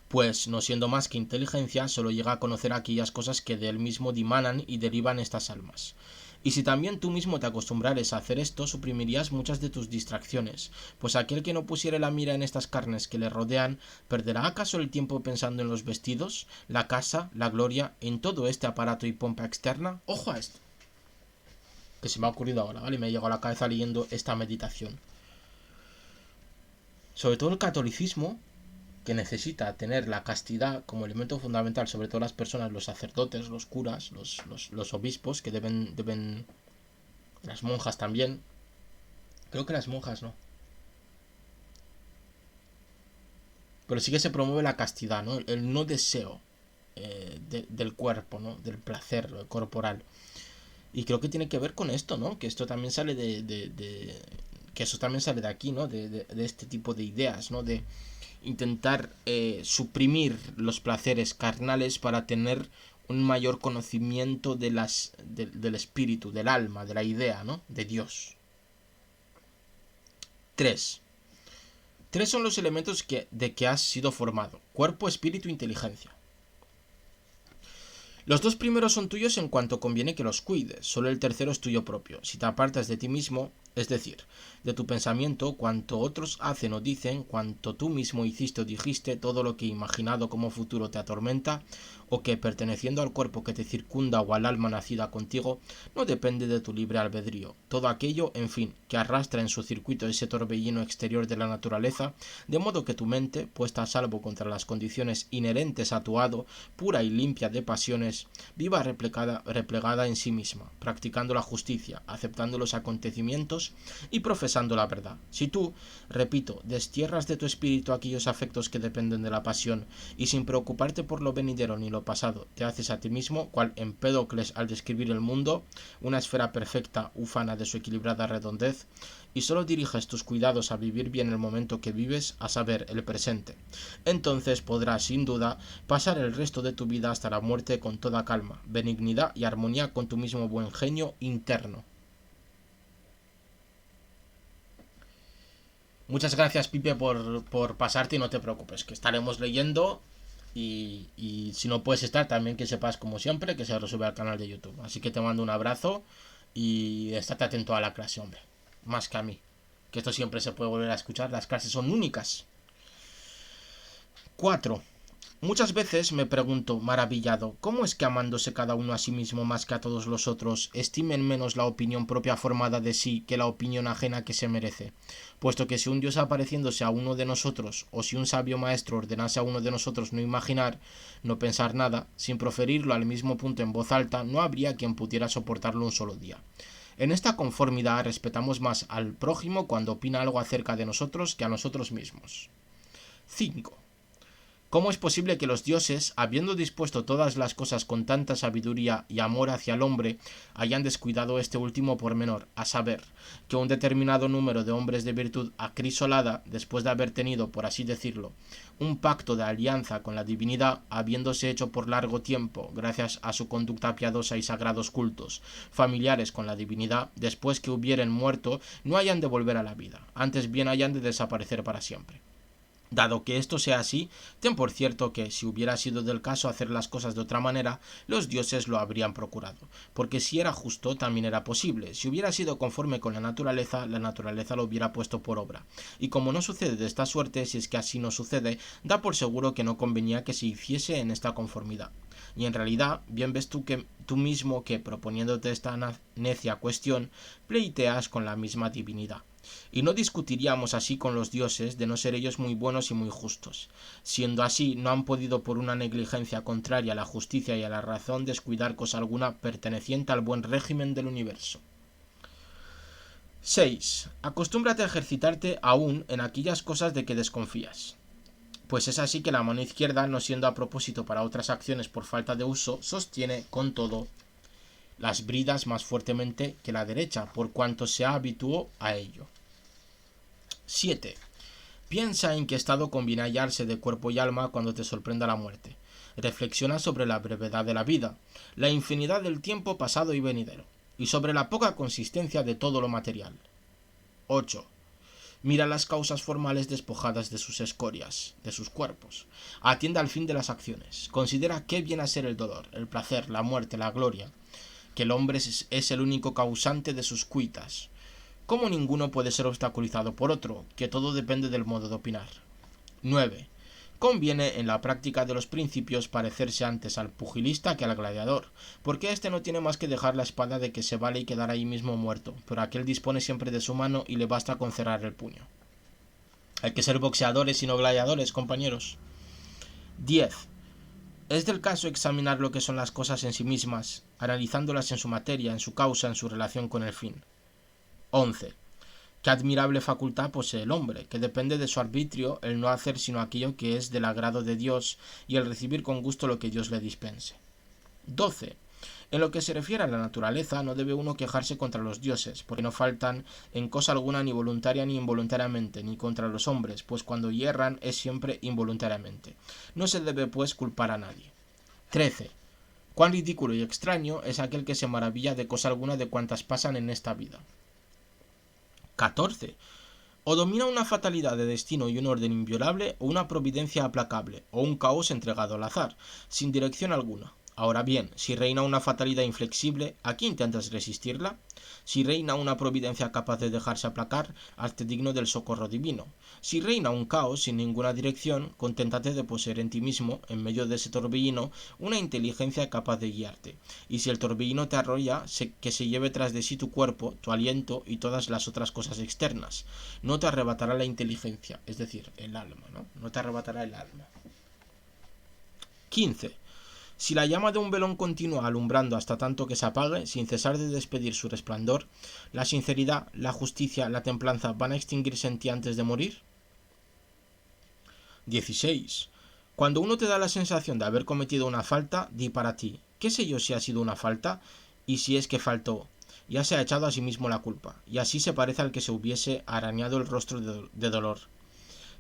Speaker 1: pues, no siendo más que inteligencia, solo llega a conocer aquellas cosas que de él mismo dimanan y derivan estas almas. Y si también tú mismo te acostumbrares a hacer esto, suprimirías muchas de tus distracciones, pues aquel que no pusiere la mira en estas carnes que le rodean, ¿perderá acaso el tiempo pensando en los vestidos, la casa, la gloria, en todo este aparato y pompa externa? ¡Ojo a esto! Que se me ha ocurrido ahora, ¿vale? Me llegó a la cabeza leyendo esta meditación. Sobre todo el catolicismo, que necesita tener la castidad como elemento fundamental, sobre todo las personas, los sacerdotes, los curas, los obispos, que deben... Las monjas también. Creo que las monjas no. Pero sí que se promueve la castidad, ¿no? El no deseo del cuerpo, ¿no? Del placer corporal. Y creo que tiene que ver con esto, ¿no? Que esto también sale que eso también sale de aquí, ¿no? De este tipo de ideas, ¿no? De intentar suprimir los placeres carnales para tener un mayor conocimiento del espíritu, del alma, de la idea, ¿no? De Dios. 3. Tres son los elementos de que has sido formado: cuerpo, espíritu e inteligencia. Los dos primeros son tuyos en cuanto conviene que los cuides, solo el tercero es tuyo propio. Si te apartas de ti mismo, es decir, de tu pensamiento, cuanto otros hacen o dicen, cuanto tú mismo hiciste o dijiste, todo lo que imaginado como futuro te atormenta, o que, perteneciendo al cuerpo que te circunda o al alma nacida contigo, no depende de tu libre albedrío. Todo aquello, en fin, que arrastra en su circuito ese torbellino exterior de la naturaleza, de modo que tu mente, puesta a salvo contra las condiciones inherentes a tu hado, pura y limpia de pasiones, viva replegada en sí misma, practicando la justicia, aceptando los acontecimientos y profesando la verdad. Si tú, repito, destierras de tu espíritu aquellos afectos que dependen de la pasión, y sin preocuparte por lo venidero ni lo pasado, te haces a ti mismo, cual Empédocles al describir el mundo, una esfera perfecta, ufana de su equilibrada redondez, y solo diriges tus cuidados a vivir bien el momento que vives, a saber, el presente. Entonces podrás, sin duda, pasar el resto de tu vida hasta la muerte con toda calma, benignidad y armonía con tu mismo buen genio interno. Muchas gracias, Pipe, por pasarte, y no te preocupes, que estaremos leyendo. Y si no puedes estar, también que sepas, como siempre, que se resube al canal de YouTube. Así que te mando un abrazo y estate atento a la clase, hombre. Más que a mí. Que esto siempre se puede volver a escuchar. Las clases son únicas. 4. Muchas veces me pregunto, maravillado, ¿cómo es que amándose cada uno a sí mismo más que a todos los otros, estimen menos la opinión propia formada de sí que la opinión ajena que se merece? Puesto que si un Dios apareciéndose a uno de nosotros, o si un sabio maestro ordenase a uno de nosotros no imaginar, no pensar nada, sin proferirlo al mismo punto en voz alta, no habría quien pudiera soportarlo un solo día. En esta conformidad respetamos más al prójimo cuando opina algo acerca de nosotros que a nosotros mismos. 5. ¿Cómo es posible que los dioses, habiendo dispuesto todas las cosas con tanta sabiduría y amor hacia el hombre, hayan descuidado este último pormenor, a saber, que un determinado número de hombres de virtud acrisolada, después de haber tenido, por así decirlo, un pacto de alianza con la divinidad, habiéndose hecho por largo tiempo, gracias a su conducta piadosa y sagrados cultos, familiares con la divinidad, después que hubieren muerto, no hayan de volver a la vida, antes bien hayan de desaparecer para siempre? Dado que esto sea así, ten por cierto que, si hubiera sido del caso hacer las cosas de otra manera, los dioses lo habrían procurado, porque si era justo, también era posible. Si hubiera sido conforme con la naturaleza lo hubiera puesto por obra. Y como no sucede de esta suerte, si es que así no sucede, da por seguro que no convenía que se hiciese en esta conformidad. Y en realidad, bien ves tú mismo que, proponiéndote esta necia cuestión, pleiteas con la misma divinidad. Y no discutiríamos así con los dioses, de no ser ellos muy buenos y muy justos. Siendo así, no han podido por una negligencia contraria a la justicia y a la razón descuidar cosa alguna perteneciente al buen régimen del universo. 6. Acostúmbrate a ejercitarte aún en aquellas cosas de que desconfías. Pues es así que la mano izquierda, no siendo a propósito para otras acciones por falta de uso, sostiene, con todo, las bridas más fuertemente que la derecha, por cuanto se habituó a ello. 7. Piensa en qué estado conviene hallarse de cuerpo y alma cuando te sorprenda la muerte. Reflexiona sobre la brevedad de la vida, la infinidad del tiempo pasado y venidero, y sobre la poca consistencia de todo lo material. 8. Mira las causas formales despojadas de sus escorias, de sus cuerpos. Atiende al fin de las acciones. Considera qué viene a ser el dolor, el placer, la muerte, la gloria, que el hombre es el único causante de sus cuitas. Cómo ninguno puede ser obstaculizado por otro, que todo depende del modo de opinar. 9. Conviene en la práctica de los principios parecerse antes al pugilista que al gladiador, porque éste no tiene más que dejar la espada de que se vale y quedar ahí mismo muerto, pero aquel dispone siempre de su mano y le basta con cerrar el puño. Hay que ser boxeadores y no gladiadores, compañeros. 10. Es del caso examinar lo que son las cosas en sí mismas, analizándolas en su materia, en su causa, en su relación con el fin. 11. Qué admirable facultad posee el hombre, que depende de su arbitrio el no hacer sino aquello que es del agrado de Dios y el recibir con gusto lo que Dios le dispense. 12. En lo que se refiere a la naturaleza, no debe uno quejarse contra los dioses, porque no faltan en cosa alguna ni voluntaria ni involuntariamente, ni contra los hombres, pues cuando hierran es siempre involuntariamente. No se debe, pues, culpar a nadie. 13. Cuán ridículo y extraño es aquel que se maravilla de cosa alguna de cuantas pasan en esta vida. 14. O domina una fatalidad de destino y un orden inviolable, o una providencia aplacable, o un caos entregado al azar, sin dirección alguna. Ahora bien, si reina una fatalidad inflexible, ¿a qué intentas resistirla? Si reina una providencia capaz de dejarse aplacar, hazte digno del socorro divino. Si reina un caos sin ninguna dirección, conténtate de poseer en ti mismo, en medio de ese torbellino, una inteligencia capaz de guiarte. Y si el torbellino te arrolla, que se lleve tras de sí tu cuerpo, tu aliento y todas las otras cosas externas. No te arrebatará la inteligencia, es decir, el alma, ¿no? No te arrebatará el alma. 15. Si la llama de un velón continúa alumbrando hasta tanto que se apague, sin cesar de despedir su resplandor, ¿la sinceridad, la justicia, la templanza van a extinguirse en ti antes de morir? 16. Cuando uno te da la sensación de haber cometido una falta, di para ti, ¿qué sé yo si ha sido una falta? Y si es que faltó, ya se ha echado a sí mismo la culpa, y así se parece al que se hubiese arañado el rostro de dolor.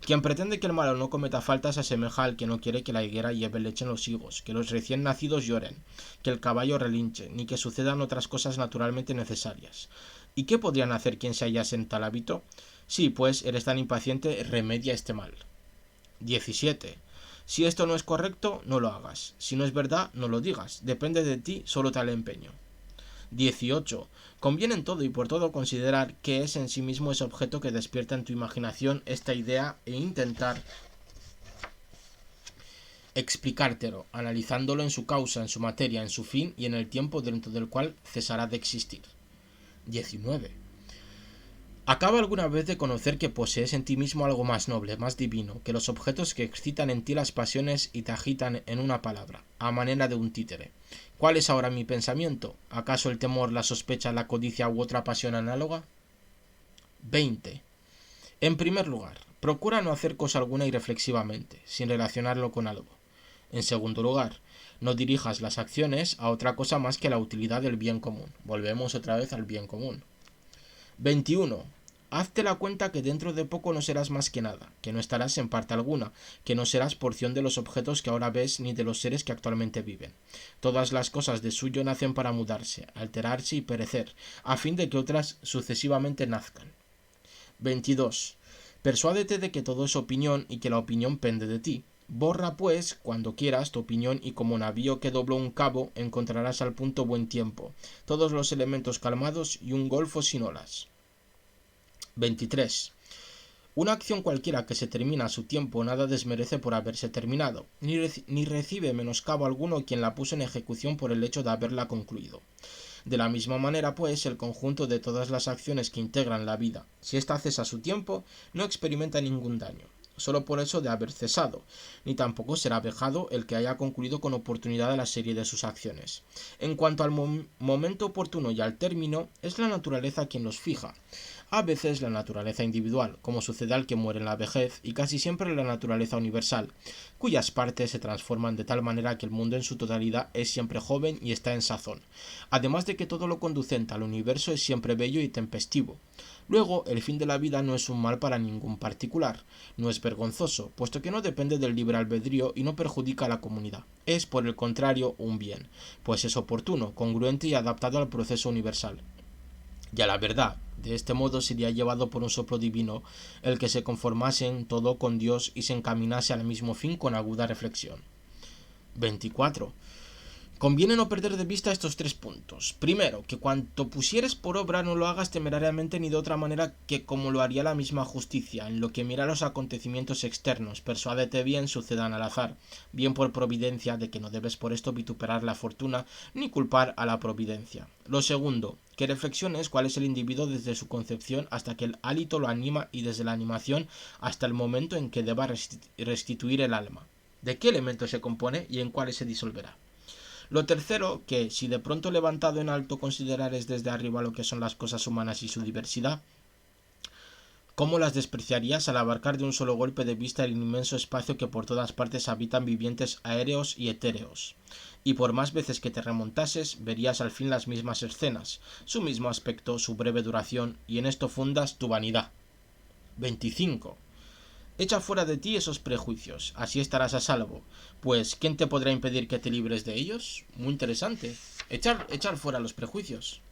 Speaker 1: Quien pretende que el malo no cometa faltas se asemeja al que no quiere que la higuera lleve leche en los higos, que los recién nacidos lloren, que el caballo relinche, ni que sucedan otras cosas naturalmente necesarias. ¿Y qué podrían hacer quien se hallase en tal hábito? Sí, pues eres tan impaciente, remedia este mal. 17. Si esto no es correcto, no lo hagas. Si no es verdad, no lo digas. Depende de ti solo tal empeño. 18. Conviene en todo y por todo considerar qué es en sí mismo ese objeto que despierta en tu imaginación esta idea e intentar explicártelo, analizándolo en su causa, en su materia, en su fin y en el tiempo dentro del cual cesará de existir. 19. Acaba alguna vez de conocer que posees en ti mismo algo más noble, más divino, que los objetos que excitan en ti las pasiones y te agitan en una palabra, a manera de un títere. ¿Cuál es ahora mi pensamiento? ¿Acaso el temor, la sospecha, la codicia u otra pasión análoga? 20. En primer lugar, procura no hacer cosa alguna irreflexivamente, sin relacionarlo con algo. En segundo lugar, no dirijas las acciones a otra cosa más que la utilidad del bien común. Volvemos otra vez al bien común. 21. Hazte la cuenta que dentro de poco no serás más que nada, que no estarás en parte alguna, que no serás porción de los objetos que ahora ves ni de los seres que actualmente viven. Todas las cosas de suyo nacen para mudarse, alterarse y perecer, a fin de que otras sucesivamente nazcan. 22. Persuádete de que todo es opinión y que la opinión pende de ti. Borra, pues, cuando quieras, tu opinión y como navío que dobló un cabo, encontrarás al punto buen tiempo, todos los elementos calmados y un golfo sin olas. 23. Una acción cualquiera que se termina a su tiempo nada desmerece por haberse terminado, ni recibe menoscabo alguno quien la puso en ejecución por el hecho de haberla concluido. De la misma manera, pues, el conjunto de todas las acciones que integran la vida, si ésta cesa a su tiempo, no experimenta ningún daño. solo por eso de haber cesado, ni tampoco será vejado el que haya concluido con oportunidad la serie de sus acciones. En cuanto al momento oportuno y al término, es la naturaleza quien los fija. A veces la naturaleza individual, como sucede al que muere en la vejez, y casi siempre la naturaleza universal, cuyas partes se transforman de tal manera que el mundo en su totalidad es siempre joven y está en sazón, además de que todo lo conducente al universo es siempre bello y tempestivo. Luego, el fin de la vida no es un mal para ningún particular, no es vergonzoso, puesto que no depende del libre albedrío y no perjudica a la comunidad. Es, por el contrario, un bien, pues es oportuno, congruente y adaptado al proceso universal. Y a la verdad, de este modo sería llevado por un soplo divino el que se conformase en todo con Dios y se encaminase al mismo fin con aguda reflexión. 24. Conviene no perder de vista estos 3 puntos. Primero, que cuanto pusieres por obra no lo hagas temerariamente ni de otra manera que como lo haría la misma justicia, en lo que mira los acontecimientos externos, persuádete bien sucedan al azar, bien por providencia, de que no debes por esto vituperar la fortuna ni culpar a la providencia. Lo segundo, que reflexiones cuál es el individuo desde su concepción hasta que el hálito lo anima y desde la animación hasta el momento en que deba restituir el alma. ¿De qué elementos se compone y en cuáles se disolverá? Lo tercero, que si de pronto levantado en alto considerares desde arriba lo que son las cosas humanas y su diversidad, ¿cómo las despreciarías al abarcar de un solo golpe de vista el inmenso espacio que por todas partes habitan vivientes aéreos y etéreos? Y por más veces que te remontases, verías al fin las mismas escenas, su mismo aspecto, su breve duración, y en esto fundas tu vanidad. 25. Echa fuera de ti esos prejuicios, así estarás a salvo. Pues, ¿quién te podrá impedir que te libres de ellos? Muy interesante. Echar fuera los prejuicios.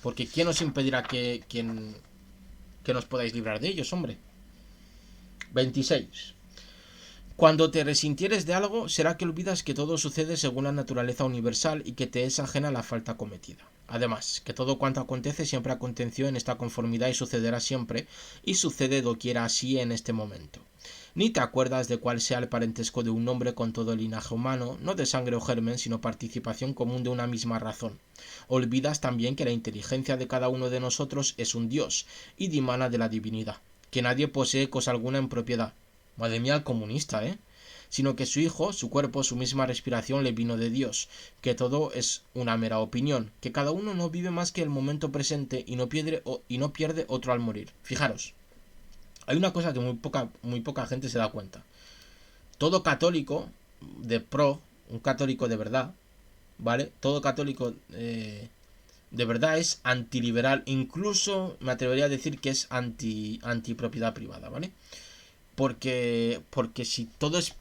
Speaker 1: Porque ¿quién os impedirá que nos podáis librar de ellos, hombre? 26. Cuando te resintieres de algo, será que olvidas que todo sucede según la naturaleza universal y que te es ajena la falta cometida. Además, que todo cuanto acontece siempre aconteció en esta conformidad y sucederá siempre, y sucede doquiera así en este momento. Ni te acuerdas de cuál sea el parentesco de un hombre con todo el linaje humano, no de sangre o germen, sino participación común de una misma razón. Olvidas también que la inteligencia de cada uno de nosotros es un Dios, y dimana de la divinidad, que nadie posee cosa alguna en propiedad. Madre mía, el comunista, sino que su hijo, su cuerpo, su misma respiración le vino de Dios, que todo es una mera opinión, que cada uno no vive más que el momento presente y no pierde otro al morir. Fijaros, hay una cosa que muy poca gente se da cuenta. Todo católico un católico de verdad, ¿vale? Todo católico de verdad es antiliberal, incluso me atrevería a decir que es anti propiedad privada, ¿vale? Porque si todo es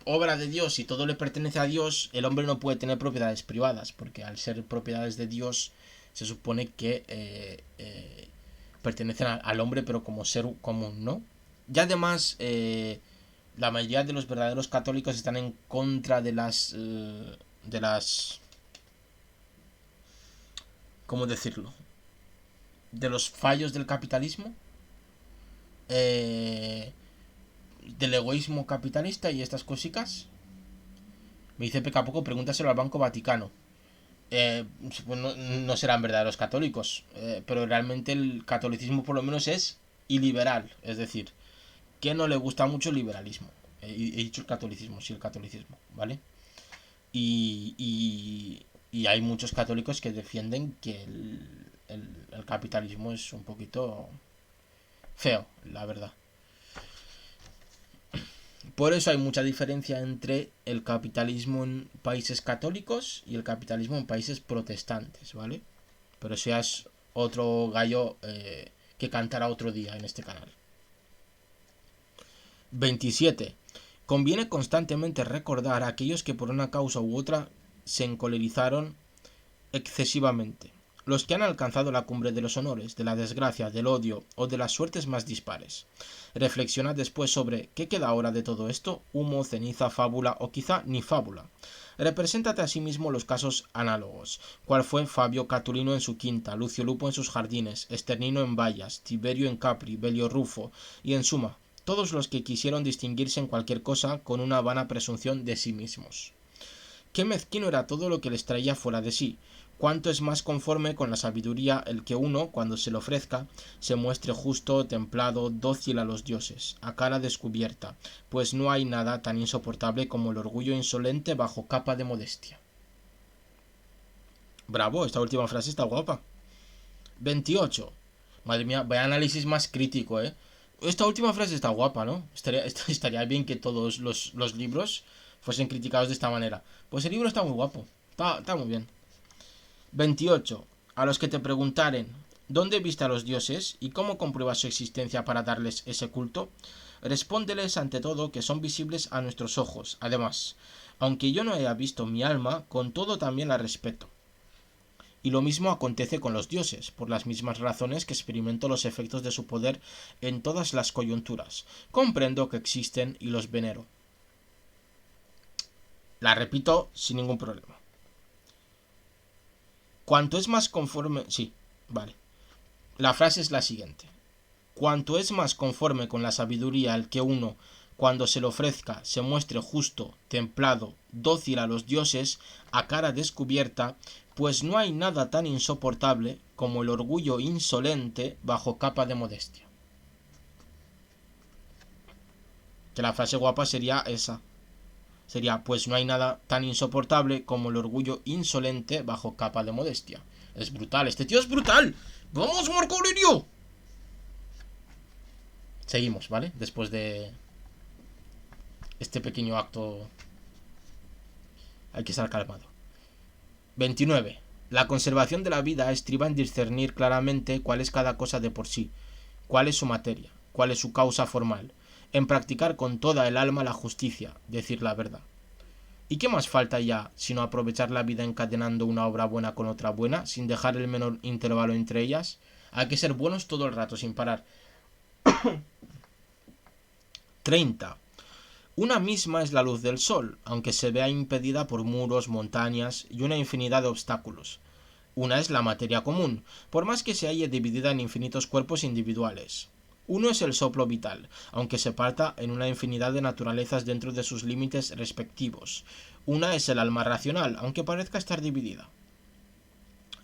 Speaker 1: obra de Dios y todo le pertenece a Dios, el hombre no puede tener propiedades privadas, porque al ser propiedades de Dios se supone que pertenecen al hombre, pero como ser común, ¿no? Y además, la mayoría de los verdaderos católicos están en contra de las ¿cómo decirlo? De los fallos del capitalismo, del egoísmo capitalista y estas cositas. Me dice Peca Poco, pregúntaselo al Banco Vaticano. Pues no serán verdaderos católicos, pero realmente el catolicismo por lo menos es iliberal, es decir, que no le gusta mucho el liberalismo. He dicho el catolicismo, sí, el catolicismo, ¿vale? Y hay muchos católicos que defienden que el capitalismo es un poquito feo, la verdad. Por eso hay mucha diferencia entre el capitalismo en países católicos y el capitalismo en países protestantes, ¿vale? Pero eso ya es otro gallo que cantará otro día en este canal. 27. Conviene constantemente recordar a aquellos que por una causa u otra se encolerizaron excesivamente, los que han alcanzado la cumbre de los honores, de la desgracia, del odio o de las suertes más dispares. Reflexiona después sobre qué queda ahora de todo esto, humo, ceniza, fábula o quizá ni fábula. Represéntate a sí mismo los casos análogos, cuál fue Fabio Catulino en su quinta, Lucio Lupo en sus jardines, Esternino en Vallas, Tiberio en Capri, Belio Rufo, y en suma, todos los que quisieron distinguirse en cualquier cosa con una vana presunción de sí mismos. Qué mezquino era todo lo que les traía fuera de sí, cuánto es más conforme con la sabiduría el que uno, cuando se le ofrezca, se muestre justo, templado, dócil a los dioses, a cara descubierta, pues no hay nada tan insoportable como el orgullo insolente bajo capa de modestia. Bravo, esta última frase está guapa. 28. Madre mía, vaya análisis más crítico, ¿eh? Esta última frase está guapa, ¿no? Estaría bien que todos los libros fuesen criticados de esta manera. Pues el libro está muy guapo. Está muy bien. 28. A los que te preguntaren, ¿dónde viste a los dioses y cómo compruebas su existencia para darles ese culto? Respóndeles ante todo que son visibles a nuestros ojos. Además, aunque yo no haya visto mi alma, con todo también la respeto. Y lo mismo acontece con los dioses, por las mismas razones que experimento los efectos de su poder en todas las coyunturas. Comprendo que existen y los venero. La repito sin ningún problema. Cuanto es más conforme... Sí, vale. La frase es la siguiente. Cuanto es más conforme con la sabiduría el que uno, cuando se le ofrezca, se muestre justo, templado, dócil a los dioses, a cara descubierta, pues no hay nada tan insoportable como el orgullo insolente bajo capa de modestia. Que la frase guapa sería esa. Sería, pues no hay nada tan insoportable como el orgullo insolente bajo capa de modestia. Es brutal, este tío es brutal. ¡Vamos, Marco Aurelio! Seguimos, ¿vale? Después de este pequeño acto hay que estar calmado. 29. La conservación de la vida estriba en discernir claramente cuál es cada cosa de por sí, cuál es su materia, cuál es su causa formal, en practicar con toda el alma la justicia, decir la verdad. ¿Y qué más falta ya sino aprovechar la vida encadenando una obra buena con otra buena, sin dejar el menor intervalo entre ellas? Hay que ser buenos todo el rato, sin parar. 30. Una misma es la luz del sol, aunque se vea impedida por muros, montañas y una infinidad de obstáculos. Una es la materia común, por más que se halle dividida en infinitos cuerpos individuales. Uno es el soplo vital, aunque se parta en una infinidad de naturalezas dentro de sus límites respectivos. Una es el alma racional, aunque parezca estar dividida.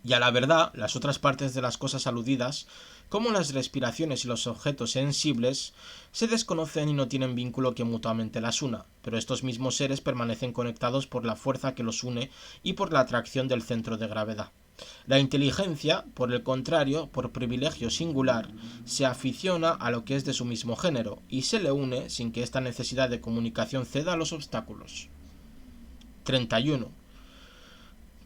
Speaker 1: Y a la verdad, las otras partes de las cosas aludidas, como las respiraciones y los objetos sensibles, se desconocen y no tienen vínculo que mutuamente las una, pero estos mismos seres permanecen conectados por la fuerza que los une y por la atracción del centro de gravedad. La inteligencia, por el contrario, por privilegio singular, se aficiona a lo que es de su mismo género y se le une sin que esta necesidad de comunicación ceda a los obstáculos. 31.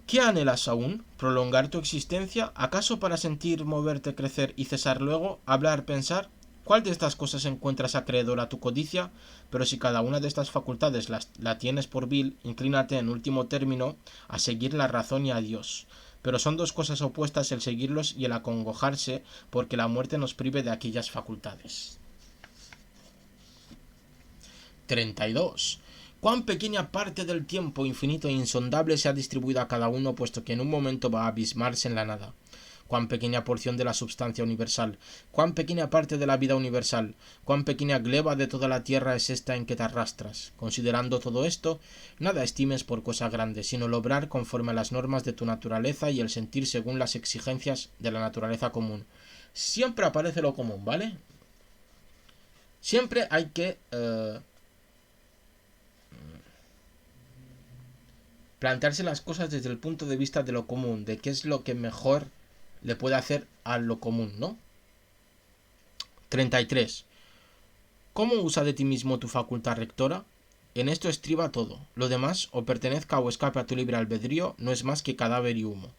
Speaker 1: ¿Qué anhelas aún? ¿Prolongar tu existencia? ¿Acaso para sentir, moverte, crecer y cesar luego? ¿Hablar, pensar? ¿Cuál de estas cosas encuentras acreedora a tu codicia? Pero si cada una de estas facultades la tienes por vil, inclínate en último término a seguir la razón y a Dios. Pero son dos cosas opuestas el seguirlos y el acongojarse porque la muerte nos prive de aquellas facultades. 32. Cuán pequeña parte del tiempo infinito e insondable se ha distribuido a cada uno, puesto que en un momento va a abismarse en la nada. Cuán pequeña porción de la substancia universal, cuán pequeña parte de la vida universal, cuán pequeña gleba de toda la tierra es esta en que te arrastras. Considerando todo esto, nada estimes por cosa grande, sino el obrar conforme a las normas de tu naturaleza y el sentir según las exigencias de la naturaleza común. Siempre aparece lo común, ¿vale? Siempre hay que plantearse las cosas desde el punto de vista de lo común, de qué es lo que mejor le puede hacer a lo común, ¿no? 33. ¿Cómo usa de ti mismo tu facultad rectora? En esto estriba todo. Lo demás, o pertenezca o escape a tu libre albedrío, no es más que cadáver y humo.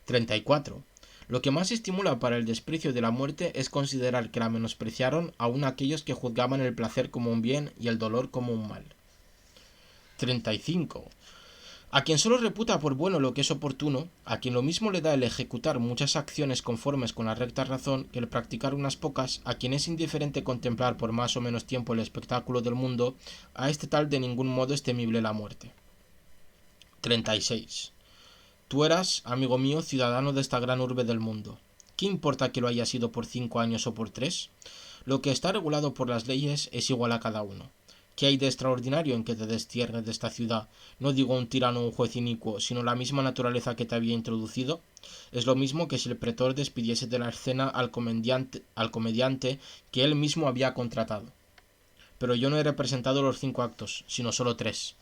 Speaker 1: 34. Lo que más estimula para el desprecio de la muerte es considerar que la menospreciaron aun aquellos que juzgaban el placer como un bien y el dolor como un mal. 35. A quien solo reputa por bueno lo que es oportuno, a quien lo mismo le da el ejecutar muchas acciones conformes con la recta razón que el practicar unas pocas, a quien es indiferente contemplar por más o menos tiempo el espectáculo del mundo, a este tal de ningún modo es temible la muerte. 36. Tú eras, amigo mío, ciudadano de esta gran urbe del mundo. ¿Qué importa que lo haya sido por 5 años o por 3? Lo que está regulado por las leyes es igual a cada uno. ¿Qué hay de extraordinario en que te destierres de esta ciudad? No digo un tirano o un juez inicuo, sino la misma naturaleza que te había introducido. Es lo mismo que si el pretor despidiese de la escena al comediante que él mismo había contratado. Pero yo no he representado los 5 actos, sino solo 3.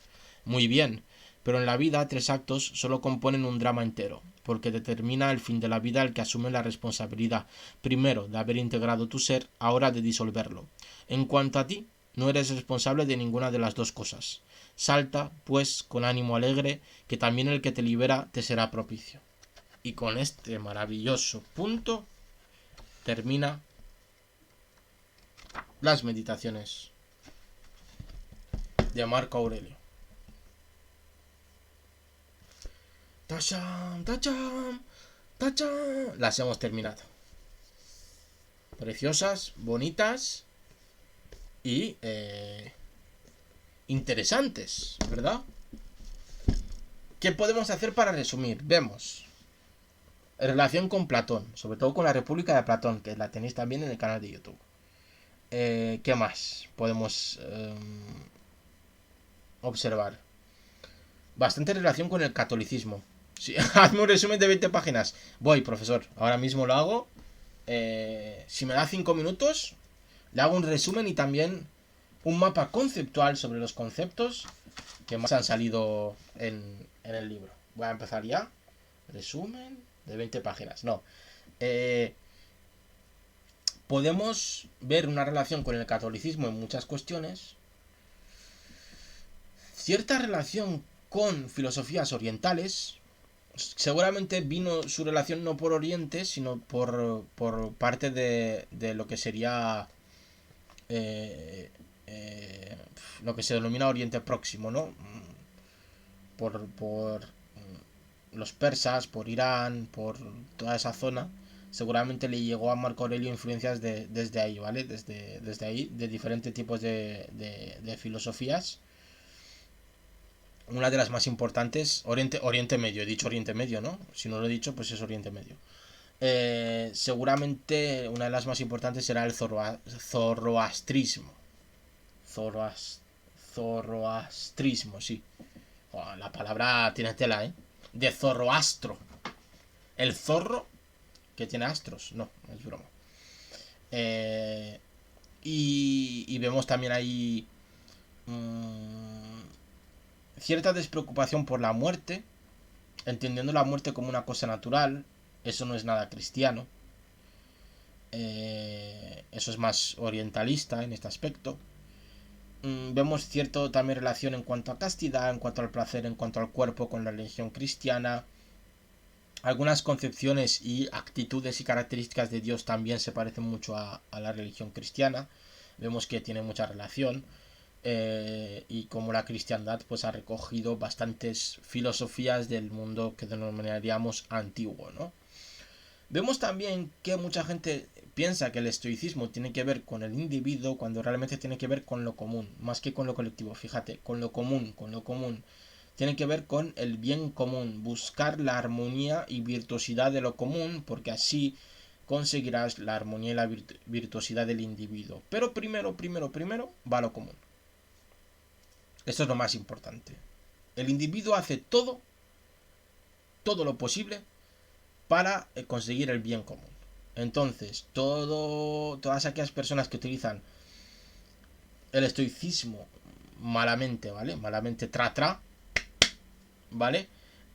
Speaker 1: Muy bien, pero en la vida 3 actos solo componen un drama entero, porque determina el fin de la vida el que asume la responsabilidad, primero de haber integrado tu ser, ahora de disolverlo. En cuanto a ti, no eres responsable de ninguna de las dos cosas. Salta, pues, con ánimo alegre, que también el que te libera te será propicio. Y con este maravilloso punto termina las meditaciones de Marco Aurelio. ¡Tacham! ¡Tacham! ¡Tacham! Las hemos terminado. Preciosas, bonitas y interesantes, ¿verdad? ¿Qué podemos hacer para resumir? Vemos. En relación con Platón, sobre todo con la República de Platón, que la tenéis también en el canal de YouTube. ¿Qué más podemos observar? Bastante relación con el catolicismo. Sí, hazme un resumen de 20 páginas. Voy, profesor, ahora mismo lo hago. Si me da 5 minutos, le hago un resumen y también un mapa conceptual sobre los conceptos que más han salido en el libro. Voy a empezar ya. Resumen de 20 páginas. No. Podemos ver una relación con el catolicismo en muchas cuestiones. Cierta relación con filosofías orientales. Seguramente vino su relación no por Oriente, sino por parte de lo que sería lo que se denomina Oriente Próximo, ¿no? Por los persas, por Irán, por toda esa zona. Seguramente le llegó a Marco Aurelio influencias desde ahí, ¿vale? Desde ahí, de diferentes tipos de filosofías. Una de las más importantes, Oriente Medio, he dicho Oriente Medio, ¿no? Si no lo he dicho, pues es Oriente Medio. Seguramente una de las más importantes será el zoroastrismo. Zoroastrismo, sí. Oh, la palabra tiene tela, ¿eh? De Zoroastro. El zorro que tiene astros. No, es broma. Y vemos también ahí cierta despreocupación por la muerte, entendiendo la muerte como una cosa natural. Eso no es nada cristiano. Eso es más orientalista en este aspecto. Vemos cierto también relación en cuanto a castidad, en cuanto al placer, en cuanto al cuerpo con la religión cristiana. Algunas concepciones y actitudes y características de Dios también se parecen mucho a la religión cristiana. Vemos que tiene mucha relación. Y como la cristiandad pues ha recogido bastantes filosofías del mundo que denominaríamos antiguo, ¿no? Vemos también que mucha gente piensa que el estoicismo tiene que ver con el individuo cuando realmente tiene que ver con lo común, más que con lo colectivo. Fíjate, con lo común, con lo común. Tiene que ver con el bien común, buscar la armonía y virtuosidad de lo común, porque así conseguirás la armonía y la virtuosidad del individuo. Pero primero va lo común. Esto es lo más importante. El individuo hace todo lo posible para conseguir el bien común. Entonces, todas aquellas personas que utilizan el estoicismo malamente, ¿vale? Malamente ¿vale?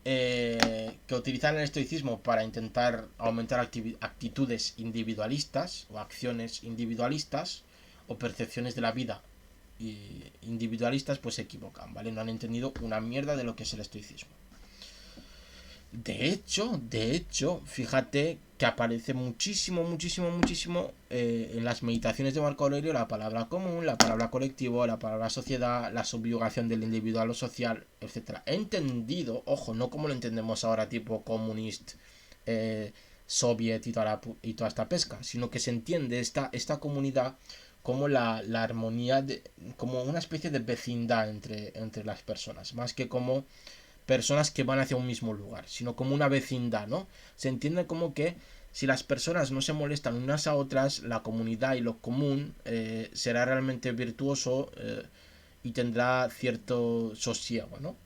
Speaker 1: Que utilizan el estoicismo para intentar aumentar actitudes individualistas o acciones individualistas o percepciones de la vida individualistas, pues se equivocan, ¿vale? No han entendido una mierda de lo que es el estoicismo. De hecho, fíjate que aparece muchísimo en las meditaciones de Marco Aurelio la palabra común, la palabra colectivo, la palabra sociedad, la subyugación del individuo a lo social, etc. He entendido, ojo, no como lo entendemos ahora tipo comunist, soviet y toda esta pesca, sino que se entiende esta comunidad como la armonía, como una especie de vecindad entre las personas, más que como personas que van hacia un mismo lugar, sino como una vecindad, ¿no? Se entiende como que si las personas no se molestan unas a otras, la comunidad y lo común será realmente virtuoso y tendrá cierto sosiego, ¿no?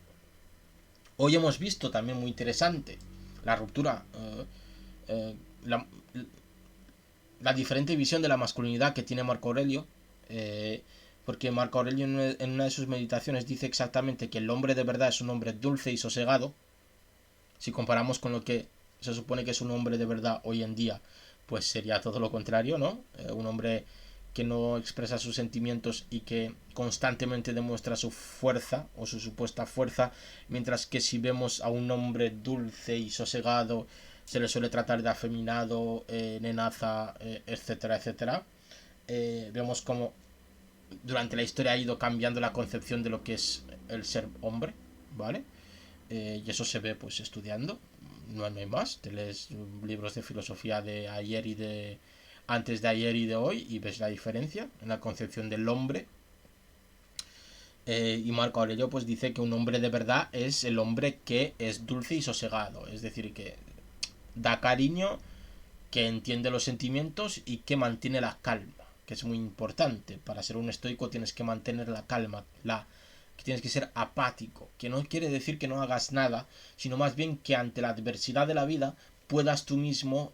Speaker 1: Hoy hemos visto también muy interesante la ruptura, eh, la, la diferente visión de la masculinidad que tiene Marco Aurelio, porque Marco Aurelio en una de sus meditaciones dice exactamente que el hombre de verdad es un hombre dulce y sosegado. Si comparamos con lo que se supone que es un hombre de verdad hoy en día, pues sería todo lo contrario, ¿no? Un hombre que no expresa sus sentimientos y que constantemente demuestra su fuerza o su supuesta fuerza, mientras que si vemos a un hombre dulce y sosegado se le suele tratar de afeminado, nenaza, etcétera, etcétera. Vemos como durante la historia ha ido cambiando la concepción de lo que es el ser hombre, ¿vale? Y eso se ve pues estudiando, no hay más, te lees libros de filosofía de ayer y de antes de ayer y de hoy y ves la diferencia en la concepción del hombre. Y Marco Aurelio pues dice que un hombre de verdad es el hombre que es dulce y sosegado, es decir, que da cariño, que entiende los sentimientos y que mantiene la calma, que es muy importante. Para ser un estoico tienes que mantener la calma, que tienes que ser apático, que no quiere decir que no hagas nada, sino más bien que ante la adversidad de la vida puedas tú mismo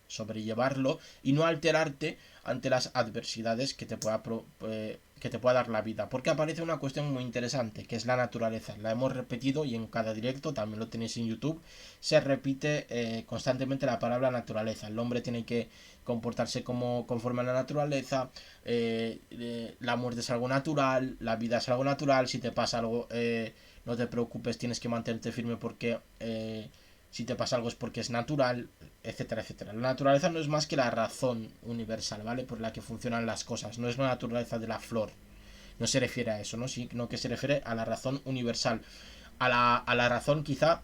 Speaker 1: sobrellevarlo y no alterarte ante las adversidades que te pueda dar la vida, porque aparece una cuestión muy interesante, que es la naturaleza. La hemos repetido y en cada directo, también lo tenéis en YouTube, se repite constantemente la palabra naturaleza. El hombre tiene que comportarse conforme a la naturaleza, la muerte es algo natural, la vida es algo natural, si te pasa algo, no te preocupes, tienes que mantenerte firme porque si te pasa algo es porque es natural, etcétera, etcétera. La naturaleza no es más que la razón universal, ¿vale? Por la que funcionan las cosas, no es la naturaleza de la flor, no se refiere a eso, ¿no? Sino que se refiere a la razón universal, a la razón quizá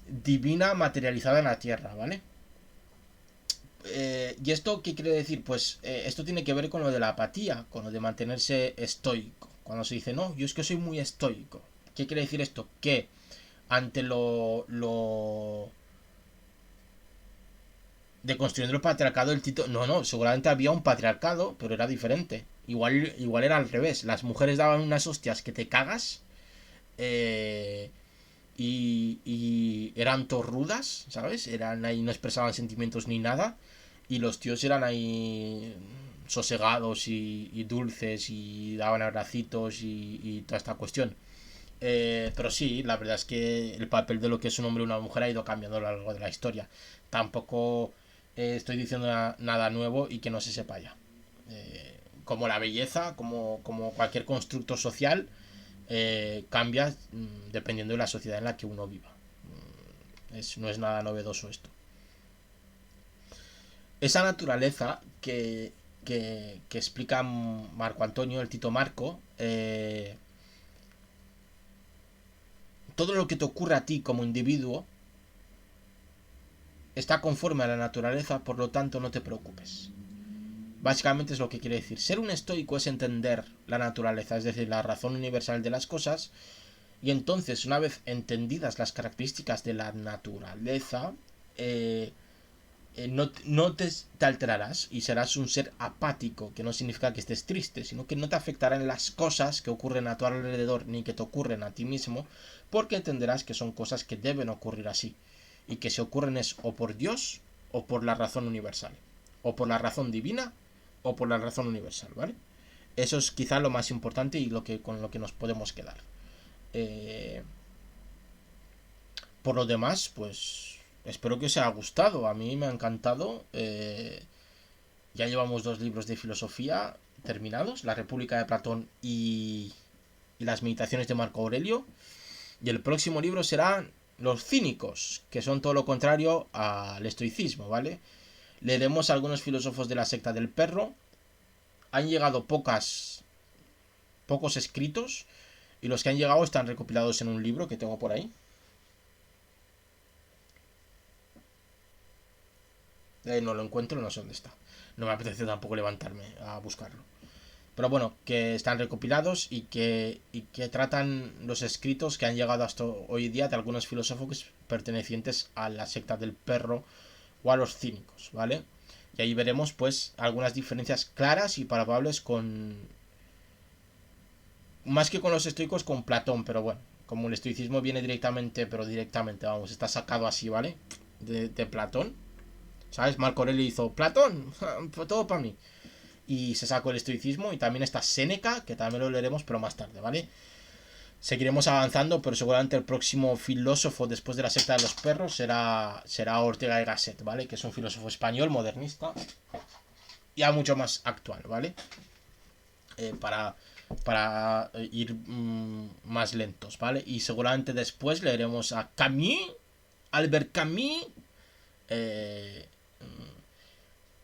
Speaker 1: divina materializada en la tierra, ¿vale? ¿Y esto qué quiere decir? Pues esto tiene que ver con lo de la apatía, con lo de mantenerse estoico. Cuando se dice, no, yo es que soy muy estoico. ¿Qué quiere decir esto? Que ante lo de construyendo el patriarcado, el Tito. No, seguramente había un patriarcado, pero era diferente. Igual era al revés. Las mujeres daban unas hostias que te cagas. Eh, y eran torrudas, ¿sabes? Eran ahí, no expresaban sentimientos ni nada. Y los tíos eran ahí sosegados y dulces y daban abracitos y toda esta cuestión. Pero sí, la verdad es que el papel de lo que es un hombre y una mujer ha ido cambiando a lo largo de la historia. Tampoco estoy diciendo nada nuevo y que no se sepa ya. Como la belleza, como cualquier constructo social, cambia dependiendo de la sociedad en la que uno viva. No es nada novedoso esto. Esa naturaleza que explica Marco Antonio, el Tito Marco, todo lo que te ocurre a ti como individuo está conforme a la naturaleza, por lo tanto no te preocupes. Básicamente es lo que quiere decir. Ser un estoico es entender la naturaleza, es decir, la razón universal de las cosas, y entonces, una vez entendidas las características de la naturaleza, no te alterarás y serás un ser apático, que no significa que estés triste, sino que no te afectarán las cosas que ocurren a tu alrededor ni que te ocurren a ti mismo, porque entenderás que son cosas que deben ocurrir así, y que se ocurren es o por Dios o por la razón universal, o por la razón divina o por la razón universal, ¿vale? Eso es quizá lo más importante y con lo que nos podemos quedar. Eh, por lo demás, pues espero que os haya gustado. A mí me ha encantado. Ya llevamos 2 libros de filosofía terminados, La República de Platón y las Meditaciones de Marco Aurelio. Y el próximo libro será Los Cínicos, que son todo lo contrario al estoicismo, ¿vale? Leeremos a algunos filósofos de la secta del perro. Han llegado pocos escritos, y los que han llegado están recopilados en un libro que tengo por ahí. No lo encuentro, no sé dónde está. No me apetece tampoco levantarme a buscarlo. Pero bueno, que están recopilados y que tratan los escritos que han llegado hasta hoy día de algunos filósofos pertenecientes a la secta del perro o a los cínicos, ¿vale? Y ahí veremos pues algunas diferencias claras y palpables más que con los estoicos, con Platón, pero bueno, como el estoicismo viene directamente, pero directamente, vamos, está sacado así, ¿vale? De Platón, ¿sabes? Marco Aurelio hizo Platón, todo para mí. Y se sacó el estoicismo, y también está Séneca, que también lo leeremos, pero más tarde, ¿vale? Seguiremos avanzando, pero seguramente el próximo filósofo después de la secta de los perros será Ortega y Gasset, ¿vale? Que es un filósofo español modernista, ya mucho más actual, ¿vale? Para ir más lentos, ¿vale? Y seguramente después leeremos a Camus, Albert Camus, eh,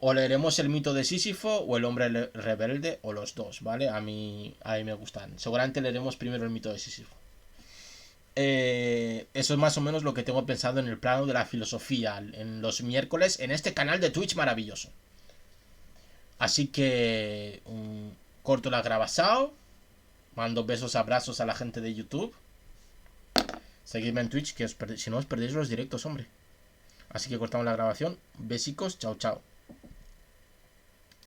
Speaker 1: o leeremos el mito de Sísifo o el hombre rebelde, o los dos, ¿vale? A mí me gustan. Seguramente leeremos primero el mito de Sísifo. Eso es más o menos lo que tengo pensado en el plano de la filosofía en los miércoles en este canal de Twitch maravilloso. Así que corto la grabasao. Mando besos, abrazos a la gente de YouTube. Seguidme en Twitch, que si no os perdéis los directos, hombre. Así que cortamos la grabación. Besicos, chao, chao.